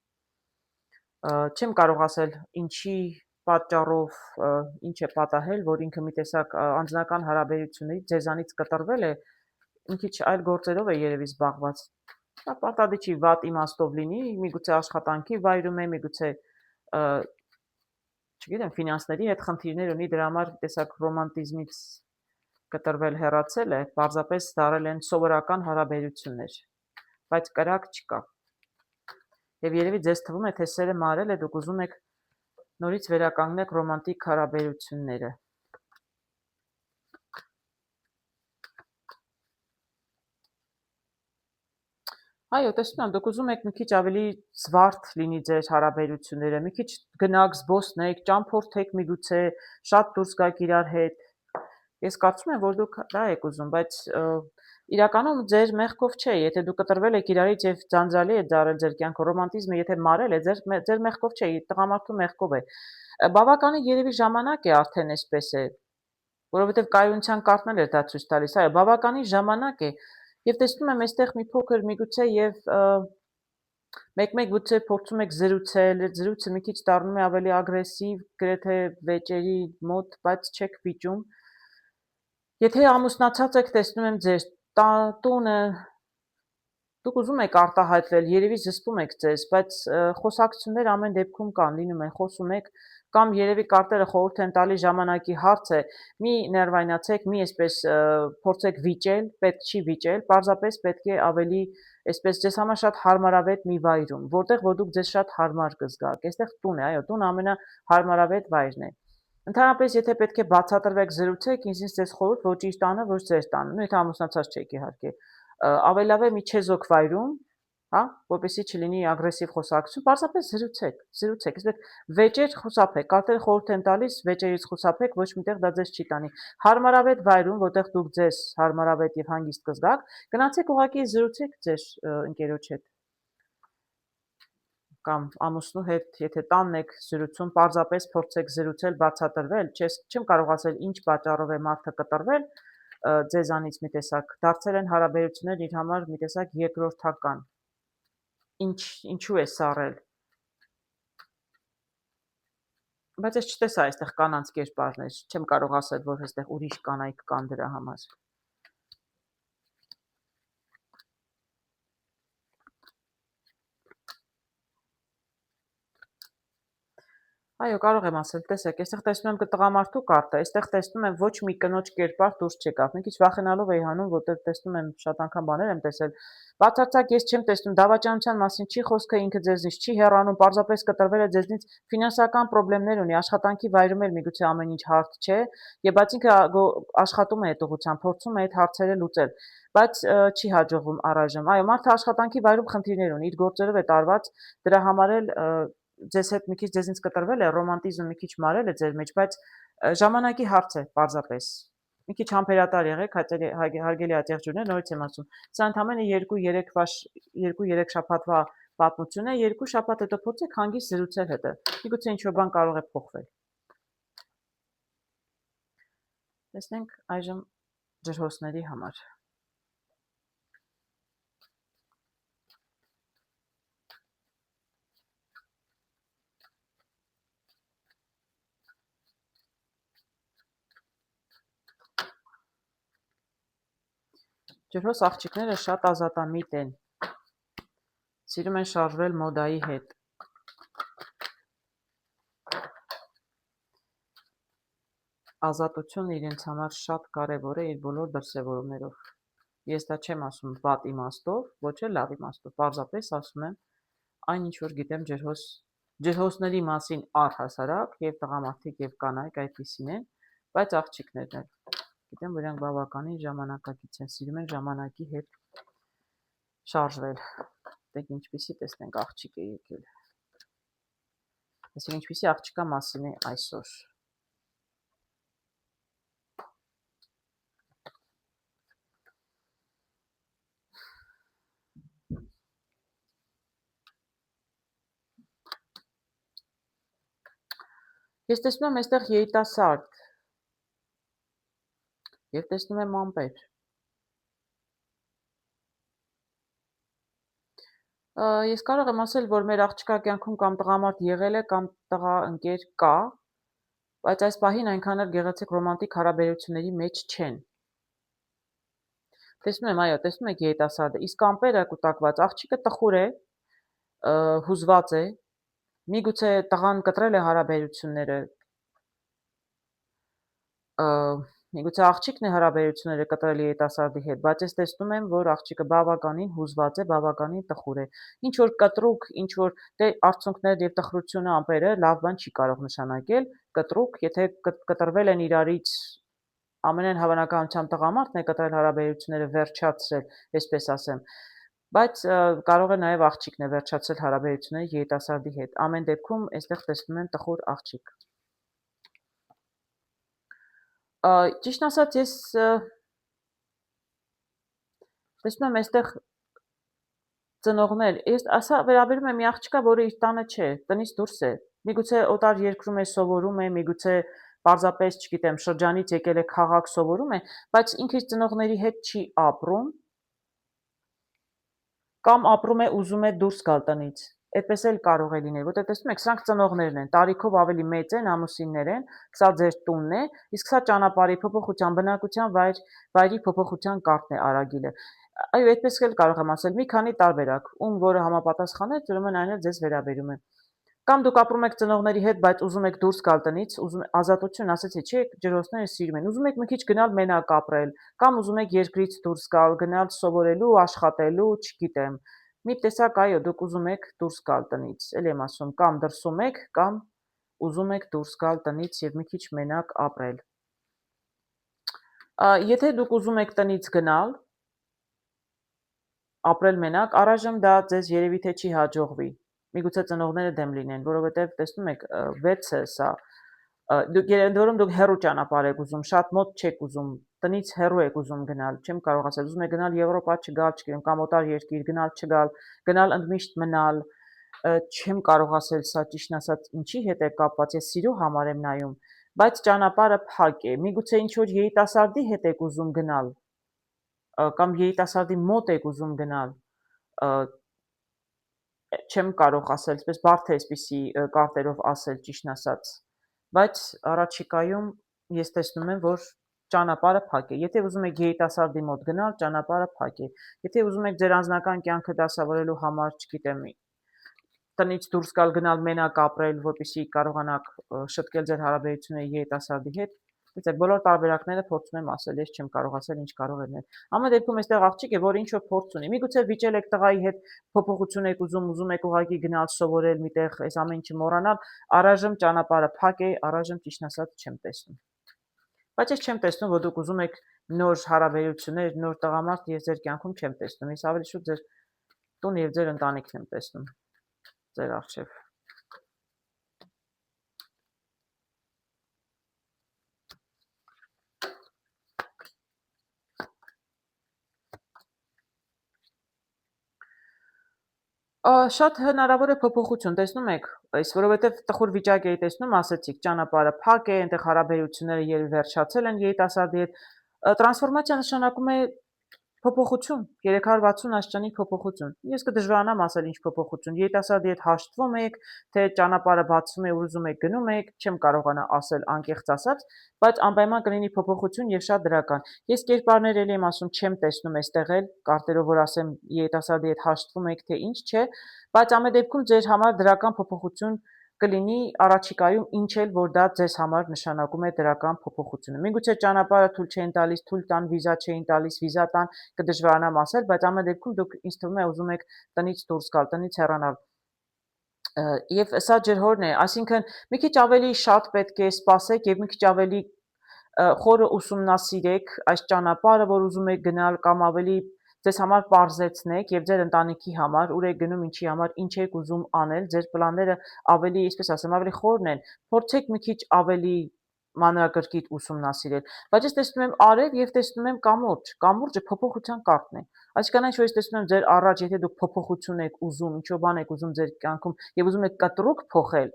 Չեմ կարող ասել ինչի պատճառով ինչ է պատահել, որ ինքը մի տեսակ անձնական հարաբերություններից ձեզանից կտրվել է, մի քիչ այլ գործերով է երևի զբաղված։ Դա պարտադիր չի վատ իմաստով լինի, միգուցե աշխատանքի վայրում է, միգուցե չգիտեմ, ֆինանսների հետ խնդիրներ ունի, դրա համար տեսակ ռոմանտիզմից կտրվել հեռացել է, պարզապես դարել են սովորական հարաբերություններ, բայց կրակ չկա։ Եվ երևի ձեզ թվում է, թե սերը մարել է, դուք ուզում եք նորից վերականգնեք ռոմանտիկ հարաբերությունները։ Այո, տեսնում եմ, դուք ուզում եք մի քիչ ավելի զվարթ լինի ձեր հարաբերությունները, մի քիչ գնաք, զբոսնեք, ճամփորդեք միգուցե, շատ դուրս գաք իրար հետ։ Ես կարծում եմ, որ դուք դա եք ուզում, բայց իրականում ձեր մեղքով չէ, եթե դուք կտրվել եք իրարից եւ ձանձրալի է դարել ձեր կյանքը, ռոմանտիզմը եթե մարել է, ձեր մեղքով չէ, տղամարդու մեղքով է։ Բավականին երևի ժամանակ է արդեն այսպես է, որովհետեւ կայունության կարտն էլ էր դա ցույց տալիս, այո, բավականին ժամանակ է։ Եվ տեսնում եմ այստեղ մի փոքր միգուցե եւ մեկ-մեկ գուցե փորձում եք զրուցել, այդ զրույցը մի քիչ դառնում է ավելի ագրեսիվ, գրեթե վեճերի մոտ, բայց չեք վիճում։ Եթե ամուսնացած եք, տեսնում եմ ձեր տունը, դուք ուզում եք արտահայտվել, երևի զսպում եք ձեզ, բայց խոսակցություններ ամեն դեպքում կան, լինում են, խոսում եք, կամ երևի կարտերը խորհուրդ են տալի ժամանակի հարց է, մի ներվայնացեք, մի այսպես փորձեք վիճել, պետք չի վիճել, պարզապես պետք է ավելի այսպես ձեզ համար շատ հարմարավետ մի վայրում, որտեղ որ դուք ձեզ շատ հարմար կզգաք։ Այստեղ տուն է, այո, տունը ամենահարմարավետ վայրն է։ Ընդհանրապես, եթե պետք է բացատրվեք, զրուցեք, ինձ ձեզ խորհուրդ ոչ իր տանը, ոչ ձեր տանը, եթե ամուսնացած չեք իհարկե, ավելի լավ է մի չեզոք վայրում, հա, որպեսզի չլինի ագրեսիվ խոսակցություն, պարզապես զրուցեք, այսպես վեճեր խուսափեք, կարտերը խորհուրդ են տալիս, վեճերից խուսափեք, ոչ միտեղ դա ձեզ չի տանի։ Հարմարավետ վայրում, որտեղ դուք ձեզ հարմարավետ եւ հանգիստ կզգաք, գնացեք ուղղակի զրուցեք ձեր ընկերոջ հետ կամ ամուսնու հետ, եթե տանն եք զրուցում, պարզապես փորձեք զրուցել, բացատրվել, չեմ կարող ասել ինչ պատճառով է մարդը կտրվել, ձեզանից մի տեսակ դարձել են հարաբերություններ իր համար մի տեսակ երկրորդական։ Ինչու է սառել։ Բայց ես չտեսա այստեղ կանանց կերպարներ, չեմ կարող ասել, որ այստեղ ուրիշ կանայք կան դրա համար։ Այո, կարող եմ ասել, տեսեք, այստեղ տեսնում եմ տղամարդու կարտը, այստեղ տեսնում եմ ոչ մի կնոջ կերպար դուրս չեկավ։ Մի քիչ վախենալով էի հանում, որտեղ տեսնում եմ շատ անգամ բաներ եմ տեսել։ Բացարձակ ես չեմ տեսնում դավաճանության մասին չի խոսքը, ինքը ձեզնից չի հեռանում, պարզապես կտրվել է ձեզնից, ֆինանսական խնդիրներ ունի, աշխատանքի վայրում էլ միգուցե ամեն ինչ հարթ չէ, եւ բայց ինքը աշխատում է այդ ուղղությամբ, փորձում է այդ հարցերը լուծել, բայց չի հաջողվում առայժմ։ Այո, մարդը աշխատանքի վայրում խնդիրներ ունի, իր գործերով է տարված, դրա համար էլ ձեզ հետ մի քիչ ձեզնից կտրվել է, ռոմանտիզմը մի քիչ մարել է ձեր մեջ, բայց ժամանակի հարց է պարզապես։ Մի քիչ համբերատար եղեք, հարգելի ատեղջուրներ, նորից եմ ասում։ Սա ընդամենը 2-3 շաբաթվա պատմություն է, 2 շաբաթ հետո փորձեք հանգիստ զրուցել հետը։ Միգուցե ինչ-որ բան կարող է փոխվել։ Տեսնենք այժմ ջրհոսների համար։ Ջրհոս աղջիկները շատ ազատամիտ են, սիրում են շարժվել մոդայի հետ։ Ազատությունն իրենց համար շատ կարևոր է իր բոլոր դրսևորումներով։ Ես դա չեմ ասում վատ իմաստով, ոչ էլ լավ իմաստով, պարզապես ասում եմ այն ինչ որ գիտեմ ջրհոսների մասին առհասարակ եւ տղամարդիկ եւ կանայք այդպիսին են, բայց աղջիկներն էլ գիտեմ, որ նրանք բավականին ժամանակակից են, սիրում են ժամանակի հետ շարժվել։ Դեք ինչպիսի տեսնենք աղջիկ է եկել։ Այսինքն ինչպիսի աղջկա մասին է այսօր։ Ես տեսնում եմ այստեղ երիտասարդ եւ տեսնում եմ ամպեր։ Ես կարող եմ ասել, որ մեր աղջկա կյանքում կամ տղամարդ եղել է, կամ տղա ընկեր կա, բայց այս պահին այնքան էլ գեղեցիկ ռոմանտիկ հարաբերությունների մեջ չեն։ Տեսնում եմ, այո, տեսնում եք երիտասարդը, իսկ ամպերը կուտակված, աղջիկը տխուր է, հուզված է, միգուցե տղան կտրել է հարաբերությունները, միգուցե աղջիկն է հարաբերությունները կտրել երիտասարդի հետ, բայց ես տեսնում եմ, որ աղջիկը բավականին հուզված է, բավականին տխուր է։ Ինչ որ կտրուկ, ինչ որ դե արցունքներ եւ տխրությունը ամպերը լավ բան չի կարող նշանակել, կտրուկ, եթե կտրվել են իրարից ամենայն հավանականությամբ տղամարդն է կտրել հարաբերությունները վերջացրել, այսպես ասեմ, բայց կարող է նաև աղջիկն է վերջացրել հարաբերությունները երիտասարդի հետ։ Ամեն դեպքում այստեղ տեսնում եմ տխուր աղջիկ։ Ճիշտ ասած, ես տեսնում եմ այստեղ ծնողներ, ես ասա վերաբերում եմ մի աղջկա, որը իր տանը չէ, տնից դուրս է։ Միգուցե օտար երկրում է սովորում է, միգուցե պարզապես, չգիտեմ, շրջանից եկել է քաղաք սովորում է, բայց ինքը իր ծնողների հետ չի ապրում, կամ ապրում է ուզում է դուրս գալ տնից։ Այդպես էլ կարող է լինել, որտեղ տեսնում եք, սրանք ծնողներն են, տարիքով ավելի մեծ են, ամուսիններ են, սա ձեր տունն է, իսկ սա ճանապարհի փոփոխության, բնակության վայրի փոփոխության կարտն է արագիլը։ Այո, այդպես էլ կարող եմ ասել, մի քանի տարբերակ, ում որը համապատասխան է, ուրեմն այն էլ ձեզ վերաբերում է։ Կամ դուք ապրում եք ծնողների հետ, բայց ուզում եք դուրս գալ տնից, ուզում ազատություն, ասեցի, չէ, ջրոցները սիրում են, ուզում եք մի քիչ գնալ մենակ ապրել, կամ ուզում եք երկրից դուրս գալ, գնալ սովորելու, աշխատելու, չգիտեմ։ Մի տեսակ, այո, դուք ուզում եք դուրս գալ տնից, էլ եմ ասում, կամ դրսում եք, կամ ուզում եք դուրս գալ տնից եւ մի քիչ մենակ ապրել։ Եթե դուք ուզում եք տնից գնալ, ապրել մենակ, առայժմ դա ձեզ երևի թե չի հաջողվի։ Միգուցե ծնողները դեմ լինեն, որովհետև տեսնում եք, վեց է սա։ Դուք երենդորում դուք հեռու ճանապարհ եք ուզում, շատ մոտ չեք ուզում, տնից հեռու եք ուզում գնալ, չեմ կարող ասել, ուզում եք գնալ Եվրոպա չգալ, չգիտեմ, կամ օտար երկիր գնալ չգալ, գնալ ընդմիշտ մնալ, չեմ կարող ասել սա ճիշտն ասած ինչի հետ է կապված, ես սիրո համար եմ նայում, բայց ճանապարհը փակ է։ Միգուցե ինչ որ երիտասարդի հետ եք ուզում գնալ, կամ երիտասարդի մոտ եք ուզում գնալ, չեմ կարող ասել, այսպես բարդ է այսպիսի կարտերով ասել ճիշտն ասած, բայց առաջիկայում ես տեսնում եմ, որ ճանապարհը փակ է։ Եթե ուզում եք երիտասարդի մոտ գնալ, ճանապարհը փակ է։ Եթե ուզում եք ձեր անձնական կյանքը դասավորելու համար, չգիտեմ, տնից դուրս գալ, գնալ մենակ ապրել, որպեսզի կարողանաք շտկել ձեր հարաբերությունները երիտասարդի հետ, Իսկ բոլոր տարբերակները փորձում եմ ասել, ես չեմ կարող ասել ինչ կարող է լինել։ Ամեն դեպքում այստեղ աղջիկ է, որ ինչ որ փորձ ունի։ Միգուցե վիճել եք տղայի հետ փոփոխություն եք ուզում եք ուղղակի գնալ սովորել միտեղ, այս ամեն ինչը մոռանալ, առայժմ ճանապարհը փակ է, առայժմ ճիշտն ասած չեմ տեսնում։ Բայց ես չեմ տեսնում, որ դուք ուզում եք նոր հարաբերություններ, նոր տղամարդ ես ձեր կյանքում չեմ տեսնում։ Ես ավելի շուտ ձեր տուն եւ ձեր ընտանիքն եմ տեսնում։ Ձեր առջև։ Շատ հնարավոր է փոփոխություն, տեսնում եք, որովհետև տխուր վիճակ էի տեսնում, ասեցիք, ճանապարհը փակ է, այնտեղ հարաբերությունները երբ վերջացել են երիտասարդի հետ, տրանսֆորմացիա նշանակում է փոփոխություն, 360 աստիճանի փոփոխություն։ Ես կդժվարանամ ասել ինչ փոփոխություն։ Երիտասարդի հետ հաշտվում եք, թե ճանապարհը բացվում է ու ուզում եք գնում եք, չեմ կարողանա ասել անկեղծ ասած, բայց անպայման կլինի փոփոխություն եւ շատ դրական։ Ես կերպարներ էլի եմ ասում, չեմ տեսնում այստեղ էլ, կարտերով որ ասեմ երիտասարդի հետ հաշտվում եք, թե ինչ չէ, բայց ամեն դեպքում ձեր համար դրական փոփոխություն կլինի առաջիկայում ինչ էլ որ դա ձեզ համար նշանակում է դրական փոփոխությունը։ Միգուցե ճանապարհը թույլ չեն տալիս, թույլ տան վիզա չէին տալիս, վիզա տան կդժվարանամ ասել, բայց ամեն դեպքում դուք ինձ թվում է ուզում եք տնից դուրս գալ, տնից հեռանալ։ Եվ սա ջրհորն է, այսինքն մի քիչ ավելի շատ պետք է սպասեք եւ մի քիչ ավելի խորը ուսումնասիրեք այս ճանապարհը, որ ուզում եք գնալ կամ ավելի ձեզ համար պարզեցնեք եւ ձեր ընտանիքի համար, ուր եք գնում, ինչի համար, ինչ եք ուզում անել, ձեր պլանները ավելի, այսպես ասեմ, ավելի խորն են։ Փորձեք մի քիչ ավելի մանրակրկիտ ուսումնասիրել, բայց ես տեսնում եմ արև եւ տեսնում եմ կամուրջ։ Կամուրջը փոփոխության կարտն է։ Այսինքն այն, որ ես տեսնում եմ ձեր առաջ, եթե դուք փոփոխություն եք ուզում, ինչ-որ բան եք ուզում ձեր կյանքում եւ ուզում եք կտրուկ փոխել,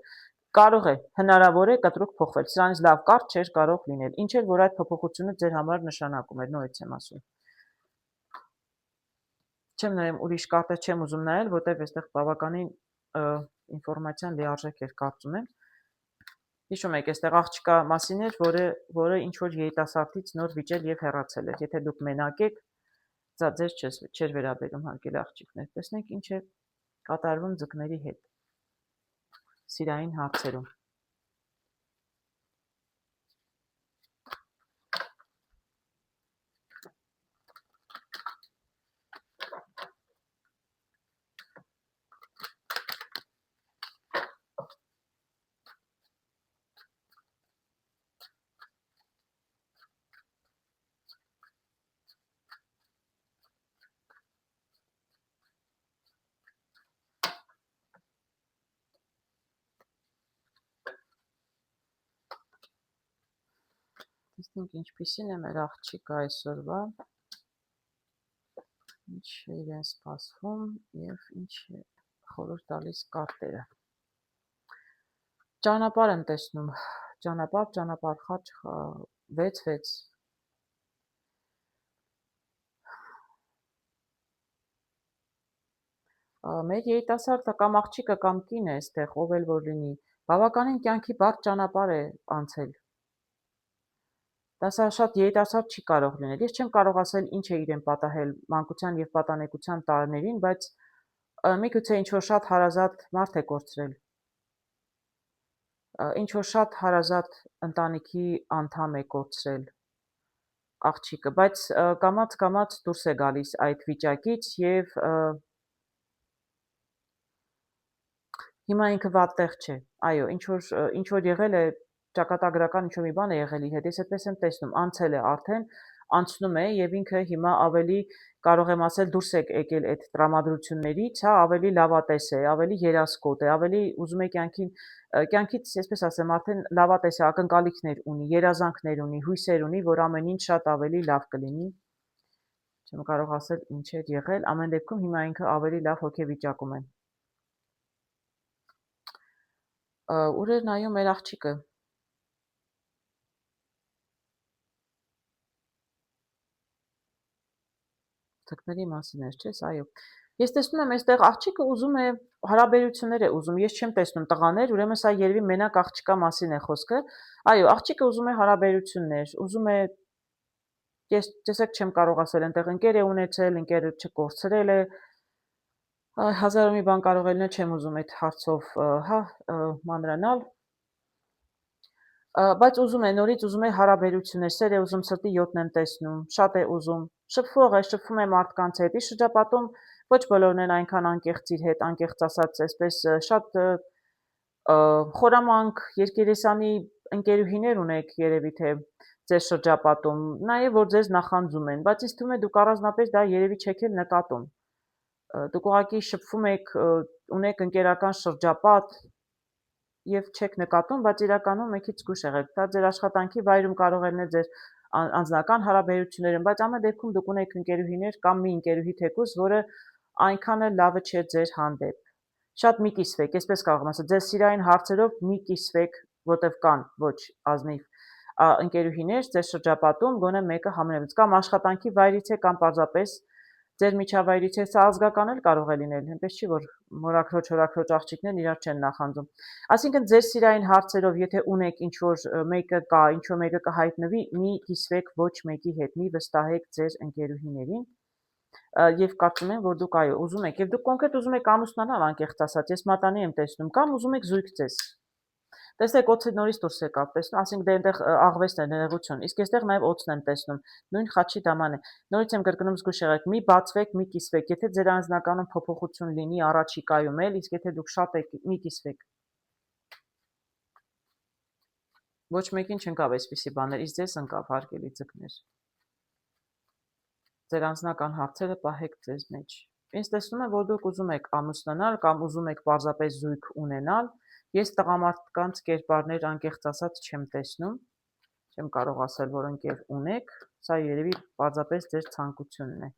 կարող է, հնարավոր է կտրուկ փոխվել։ Սրանից լավ կարճ չէր կարող լինել։ Ինչ էլ որ այդ փոփոխությունը ձեր համար նշանակում էր, նորից եմ ասում։ Չեմ նայում ուրիշ կարտեր չեմ ուզում նայել, որտեղ այստեղ բավականին ինֆորմացիան լիարժեք էր կարծում եմ։ Հիշում եք, այստեղ աղջկա մասին էր, որը ինչ որ երիտասարդից նոր վիճել եւ հեռացել էր։ Եթե դուք մենակ եք, սա ձեզ չէր վերաբերում հարգելի աղջիկներ։ Տեսնենք ինչ է կատարվում ձկների հետ։ Սիրային հարցերում։ Տեսնենք ինչպիսին է մեր աղջիկը այսօրվա, ինչ է իրեն սպասվում և ինչ է խորհուրդ տալիս կարտերը։ Ճանապարհ եմ տեսնում, ճանապարհ, խաչ, 6-6։ Մեր երիտասարդը կամ աղջիկը կամ կինը այստեղ, ով էլ որ լինի, բավականին կյանքի բարդ ճանապարհ է անցել։ Դա սա շատ երիտասարդ չի կարող լինել։ Ես չեմ կարող ասել ինչ է իրեն պատահել մանկության և պատանեկության տարիներին, բայց միգուցե ինչ-որ շատ հարազատ մարդ է կորցրել, ինչ-որ շատ հարազատ ընտանիքի անդամ է կորցրել աղջիկը, բայց կամաց դուրս է գալիս այդ վիճակից և հիմա ինքը վատ տեղ չէ, այո, ինչ-որ եղել է, ճակատագրական ինչ-որ մի բան է եղել իր հետ, ես այդպես եմ տեսնում, անցել է արդեն, անցնում է և ինքը հիմա ավելի, կարող եմ ասել, դուրս է եկել այդ տրամադրություններից, հա, ավելի լավատես է, ավելի երասկոտ է, ավելի ուզում է կյանքից, այսպես ասեմ, արդեն լավատես է, ակնկալիքներ ունի, երազանքներ ունի, հույսեր ունի, որ ամեն ինչ շատ ավելի լավ կլինի, չեմ կարող ասել ինչ էր եղել, ամեն դեպքում հիմա ինքը ավելի լավ հոգեվիճակում է։ Ուր էր նայում մեր աղջիկը։ Թքների մասին էր, չես, այո։ Ես տեսնում եմ այստեղ աղջիկը ուզում է հարաբերություններ է ուզում, ես չեմ տեսնում տղաներ, ուրեմն սա երևի մենակ աղջկա մասին է խոսքը։ Այո, աղջիկը ուզում է հարաբերություններ, ուզում է ես տեսեք չեմ կարող ասել այնտեղ ընկեր է ունեցել, ընկերը չկորցրել է։ Հազար ու մի բան կարող է լինել, չեմ ուզում այդ հարցով, հա, մանրանալ։ Բայց ուզում է, նորից ուզում է հարաբերություններ, սեր է ուզում, սրտի յոթն եմ տեսնում, շատ է ուզում, շփվում է մարդկանց հետ, իր շրջապատում ոչ բոլորն են այնքան անկեղծ իր հետ, անկեղծ ասած, այսպես շատ խորամանկ, երկերեսանի ընկերուհիներ ունեք երևի թե ձեր շրջապատում, նաև որ ձեզ նախանձում են, բայց ինձ թվում է դուք առանձնապես դա երևի չեք էլ նկատում, դուք ուղղակի շփվում եք, ունեք ընկերական շրջապատ, և չեք նկատում, բայց իրականում մեկից զգույշ եղեք, դա ձեր աշխատանքի վայրում կարող է լինել ձեր անձնական հարաբերություններում, բայց ամեն դեպքում դուք ունեք ընկերուհիներ կամ մի ընկերուհի թեկուզ, որը այնքան էլ լավը չէ ձեր հանդեպ։ Շատ մի կիսվեք, այսպես կարող եմ ասել, ձեր սիրային հարցերով մի կիսվեք, որտև կան ոչ ազնիվ ընկերուհիներ ձեր շրջապատում, գոնե մեկը համենայնիվ կամ աշխատանքի վայրից է, կամ պարզապես ձեր միջավայրից է, սա ազգական էլ կարող է լինել, այնպես չի, որ մորաքրոջ աղջիկներն իրար չեն նախանձում։ Այսինքն ձեր սիրային հարցերով, եթե ունեք ինչ-որ մեկը կա, ինչ-որ մեկը կհայտնվի, մի կիսվեք ոչ մեկի հետ, մի վստահեք ձեր ընկերուհիներին, և կարծում եմ, որ դուք այո, ուզում եք, և դուք կոնկրետ ուզում եք ամուսնանալ, անկեղծ ասած, ես մատանի եմ տեսնում, կամ ուզում եք զույգ ձեզ։ Տեսեք, օձը նորից դուրս եկավ, տեսնում, ասենք դե այնտեղ աղվեսն է, ներողություն, իսկ այստեղ նաև օձն եմ տեսնում, նույն խաչի դաման է։ Նորից եմ կրկնում, զգույշ եղեք, մի բացվեք, մի կիսվեք, եթե ձեր անձնականում փոփոխություն լինի առաջիկայում էլ, իսկ եթե դուք շատ եք, մի կիսվեք։ Ոչ մեկին չընկավ այսպիսի բաներ, իսկ ձեզ ընկավ, հարգելի ձկներ։ Ձեր անձնական հարցերը պահեք ձեզ մեջ։ Ինձ տեսնում եմ, որ դուք ուզում եք ամուսնանալ կամ ուզում եք պարզապես զույգ ունենալ, ես տղամարդկանց կերպարներ անկեղծ ասած չեմ տեսնում, չեմ կարող ասել, որ ընկեր ունեք, սա երևի պարզապես ձեր ցանկությունն է։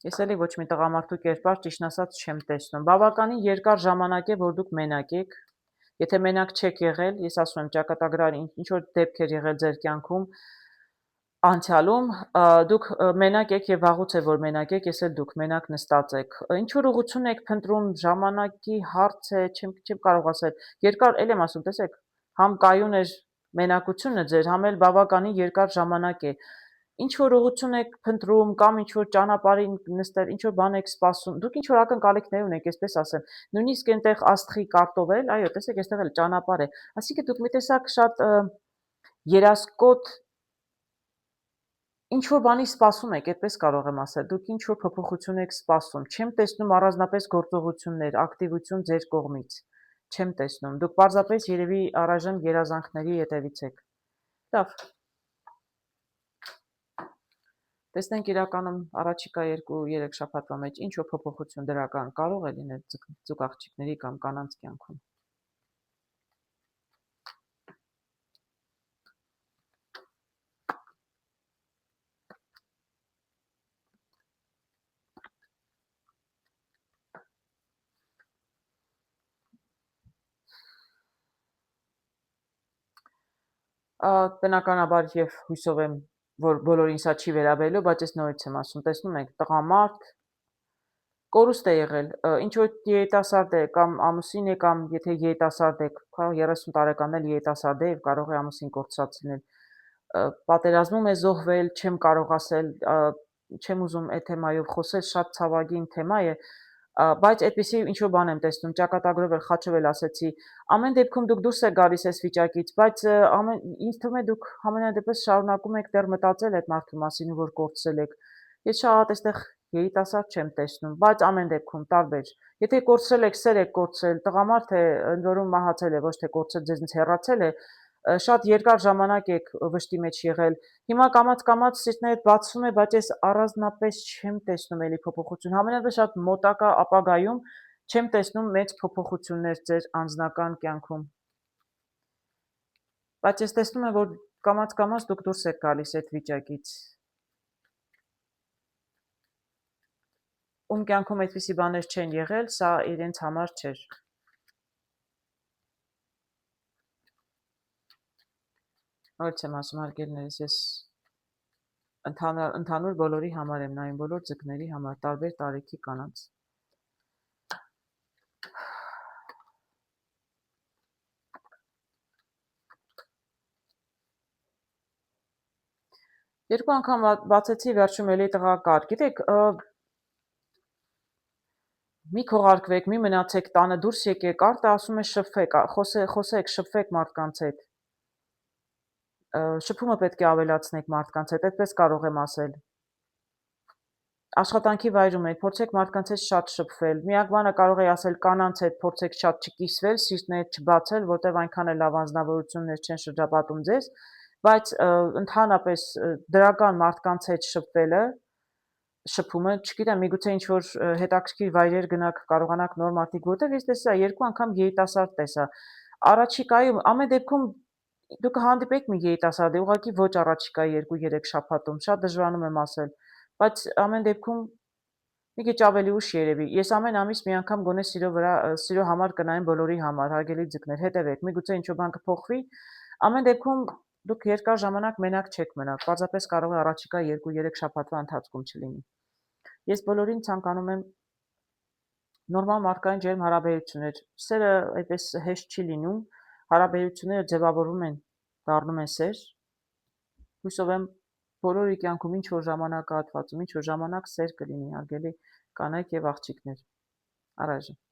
Ես էլի ոչ մի տղամարդու կերպար ճիշտն ասած չեմ տեսնում, բավականին երկար ժամանակ է, որ դուք մենակ եք, եթե մենակ չեք եղել, ես ասում եմ ճակատագրար ինչ-որ դեպք էր եղել ձեր կյանքում, անցյալում, դուք մենակ եք և վաղուց է, որ մենակ եք, ես էլ դուք մենակ նստած եք, ինչ-որ ուղղություն եք փնտրում, ժամանակի հարց է, չեմ կարող ասել, երկար, էլ եմ ասում, տեսեք, համ կայուն էր մենակությունը ձեր, համ էլ բավականին երկար ժամանակ է, ինչ-որ ուղղություն եք փնտրում, կամ ինչ-որ ճանապարհին նստել, ինչ-որ բան եք սպասում, դուք ինչ-որ ակնկալիքներ ունեք, այսպես ասեմ, նույնիսկ այնտեղ աստղի կարտով էլ, այո, տեսեք, այստեղ էլ ճանապարհ է, այսինքն դուք մի տեսակ շատ երասկոտ ինչ-որ բանի սպասում եք, այդպես կարող եմ ասել, դուք ինչ-որ փոփոխություն եք սպասում, չեմ տեսնում առանձնապես գործողություններ, ակտիվություն ձեր կողմից, չեմ տեսնում, դուք պարզապես երևի առայժմ երազանքների ետևից եք։ Լավ։ Տեսնենք իրականում առաջիկա 2-3 շաբաթվա մեջ ինչ-որ փոփոխություն դրական կարող է լինել ձուկ աղջիկների կամ կանանց կյանքում։ Բնականաբար եւ հույսով եմ, որ բոլորին սա չի վերաբերելու, բայց ես նորից եմ ասում, տեսնում եք, տղամարդ կորուստ է եղել, ինչ որ երիտասարդ է կամ ամուսին է կամ եթե երիտասարդ է, կարող 30 տարեկան էլ երիտասարդ է եւ կարող է ամուսին կորցրած լինել։ Պատերազմում է զոհվել, չեմ կարող ասել, չեմ ուզում այդ թեմայով խոսել, շատ ցավագին թեմա է, բայց այդպեսի ինչ-որ բան եմ տեսնում, ճակատագրով էլ խաչով էլ ասեցի, ամեն դեպքում դուք դուրս եք գալիս այս վիճակից, բայց ինձ թվում է դուք համենայնդեպս շարունակում եք դեռ մտածել այդ մարդու մասին, որ կորցրել եք։ Ես շատ այստեղ երիտասարդ չեմ տեսնում, բայց ամեն դեպքում տարբեր։ Եթե կորցրել եք, սեր եք կորցրել, տղամարդ է, ընդ որում մահացել է, ոչ թե կորցրել, ձեզնից հեռացել է, շատ երկար ժամանակ եք վշտի մեջ եղել։ Հիմա կամաց-կամաց սիրտներդ բացվում է, բայց ես առանձնապես չեմ տեսնում էլի փոփոխություն։ Համենայնդեպս շատ մոտակա ապագայում չեմ տեսնում մեծ փոփոխություններ ձեր անձնական կյանքում։ Բայց ես տեսնում եմ, որ կամաց-կամաց դուք դուրս եք գալիս այդ վիճակից։ Ում կյանքում այդպիսի բաներ չեն եղել, սա իրենց համար չէր։ Նորից եմ ասում, հարգելիներս, ես ընդհանուր բոլորի համար եմ նայում, բոլոր ձկների համար, տարբեր տարիքի կանանց։ Երկու անգամ բացեցի, վերջում էլի տղա կար։ Գիտեք, մի քողարկվեք, մի մնացեք տանը, դուրս եկեք, արտը ասում է շփվեք, խոսեք, շփվեք մարդկանց հետ։ Շփումը պետք է ավելացնեք մարդկանց հետ, այդպես կարող եմ ասել։ Աշխատանքի վայրում եք, փորձեք մարդկանց հետ շատ շփվել։ Միակ բանը կարող էի ասել կանանց հետ փորձեք շատ չկիսվել, սիրտներդ չբացել, որտեղ այնքան էլ լավ անձնավորություններ չեն շրջապատում ձեզ, բայց ընդհանրապես դրական մարդկանց հետ շփվելը, շփումը, չգիտեմ, միգուցե ինչ որ հետաքրքիր վայրեր գնաք, կարողանաք նոր մարդիկ, որտեղ ես տեսա երկու անգամ երիտասարդ տեսա։ Առաջիկայում ամեն դեպքում դուք հանդիպեք մի երիտասարդի, ուղղակի ոչ առաջիկա 2-3 շաբաթում, շատ դժվարանում եմ ասել, բայց ամեն դեպքում մի քիչ ավելի ուշ երևի։ Ես ամեն ամիս մի անգամ գոնե սիրո համար կնայեմ բոլորի համար, հարգելի ձկներ, հետևեք, միգուցե ինչ-որ բան կփոխվի։ Ամեն դեպքում դուք երկար ժամանակ մենակ չեք մնա, պարզապես կարող է առաջիկա 2-3 շաբաթվա ընթացքում չլինի։ Ես բոլորին ցանկանում եմ նորմալ մարդկային ջերմ հարաբերություններ։ Սերը այդպես հեշտ չի լինում, հարաբերությունները ձևավորվում են, դառնում են սեր։ Հույսով եմ բոլորի կյանքում ինչ որ ժամանակահատվածում, ինչ որ ժամանակ սեր կլինի, հարգելի կանայք եւ աղջիկներ։ Առայժմ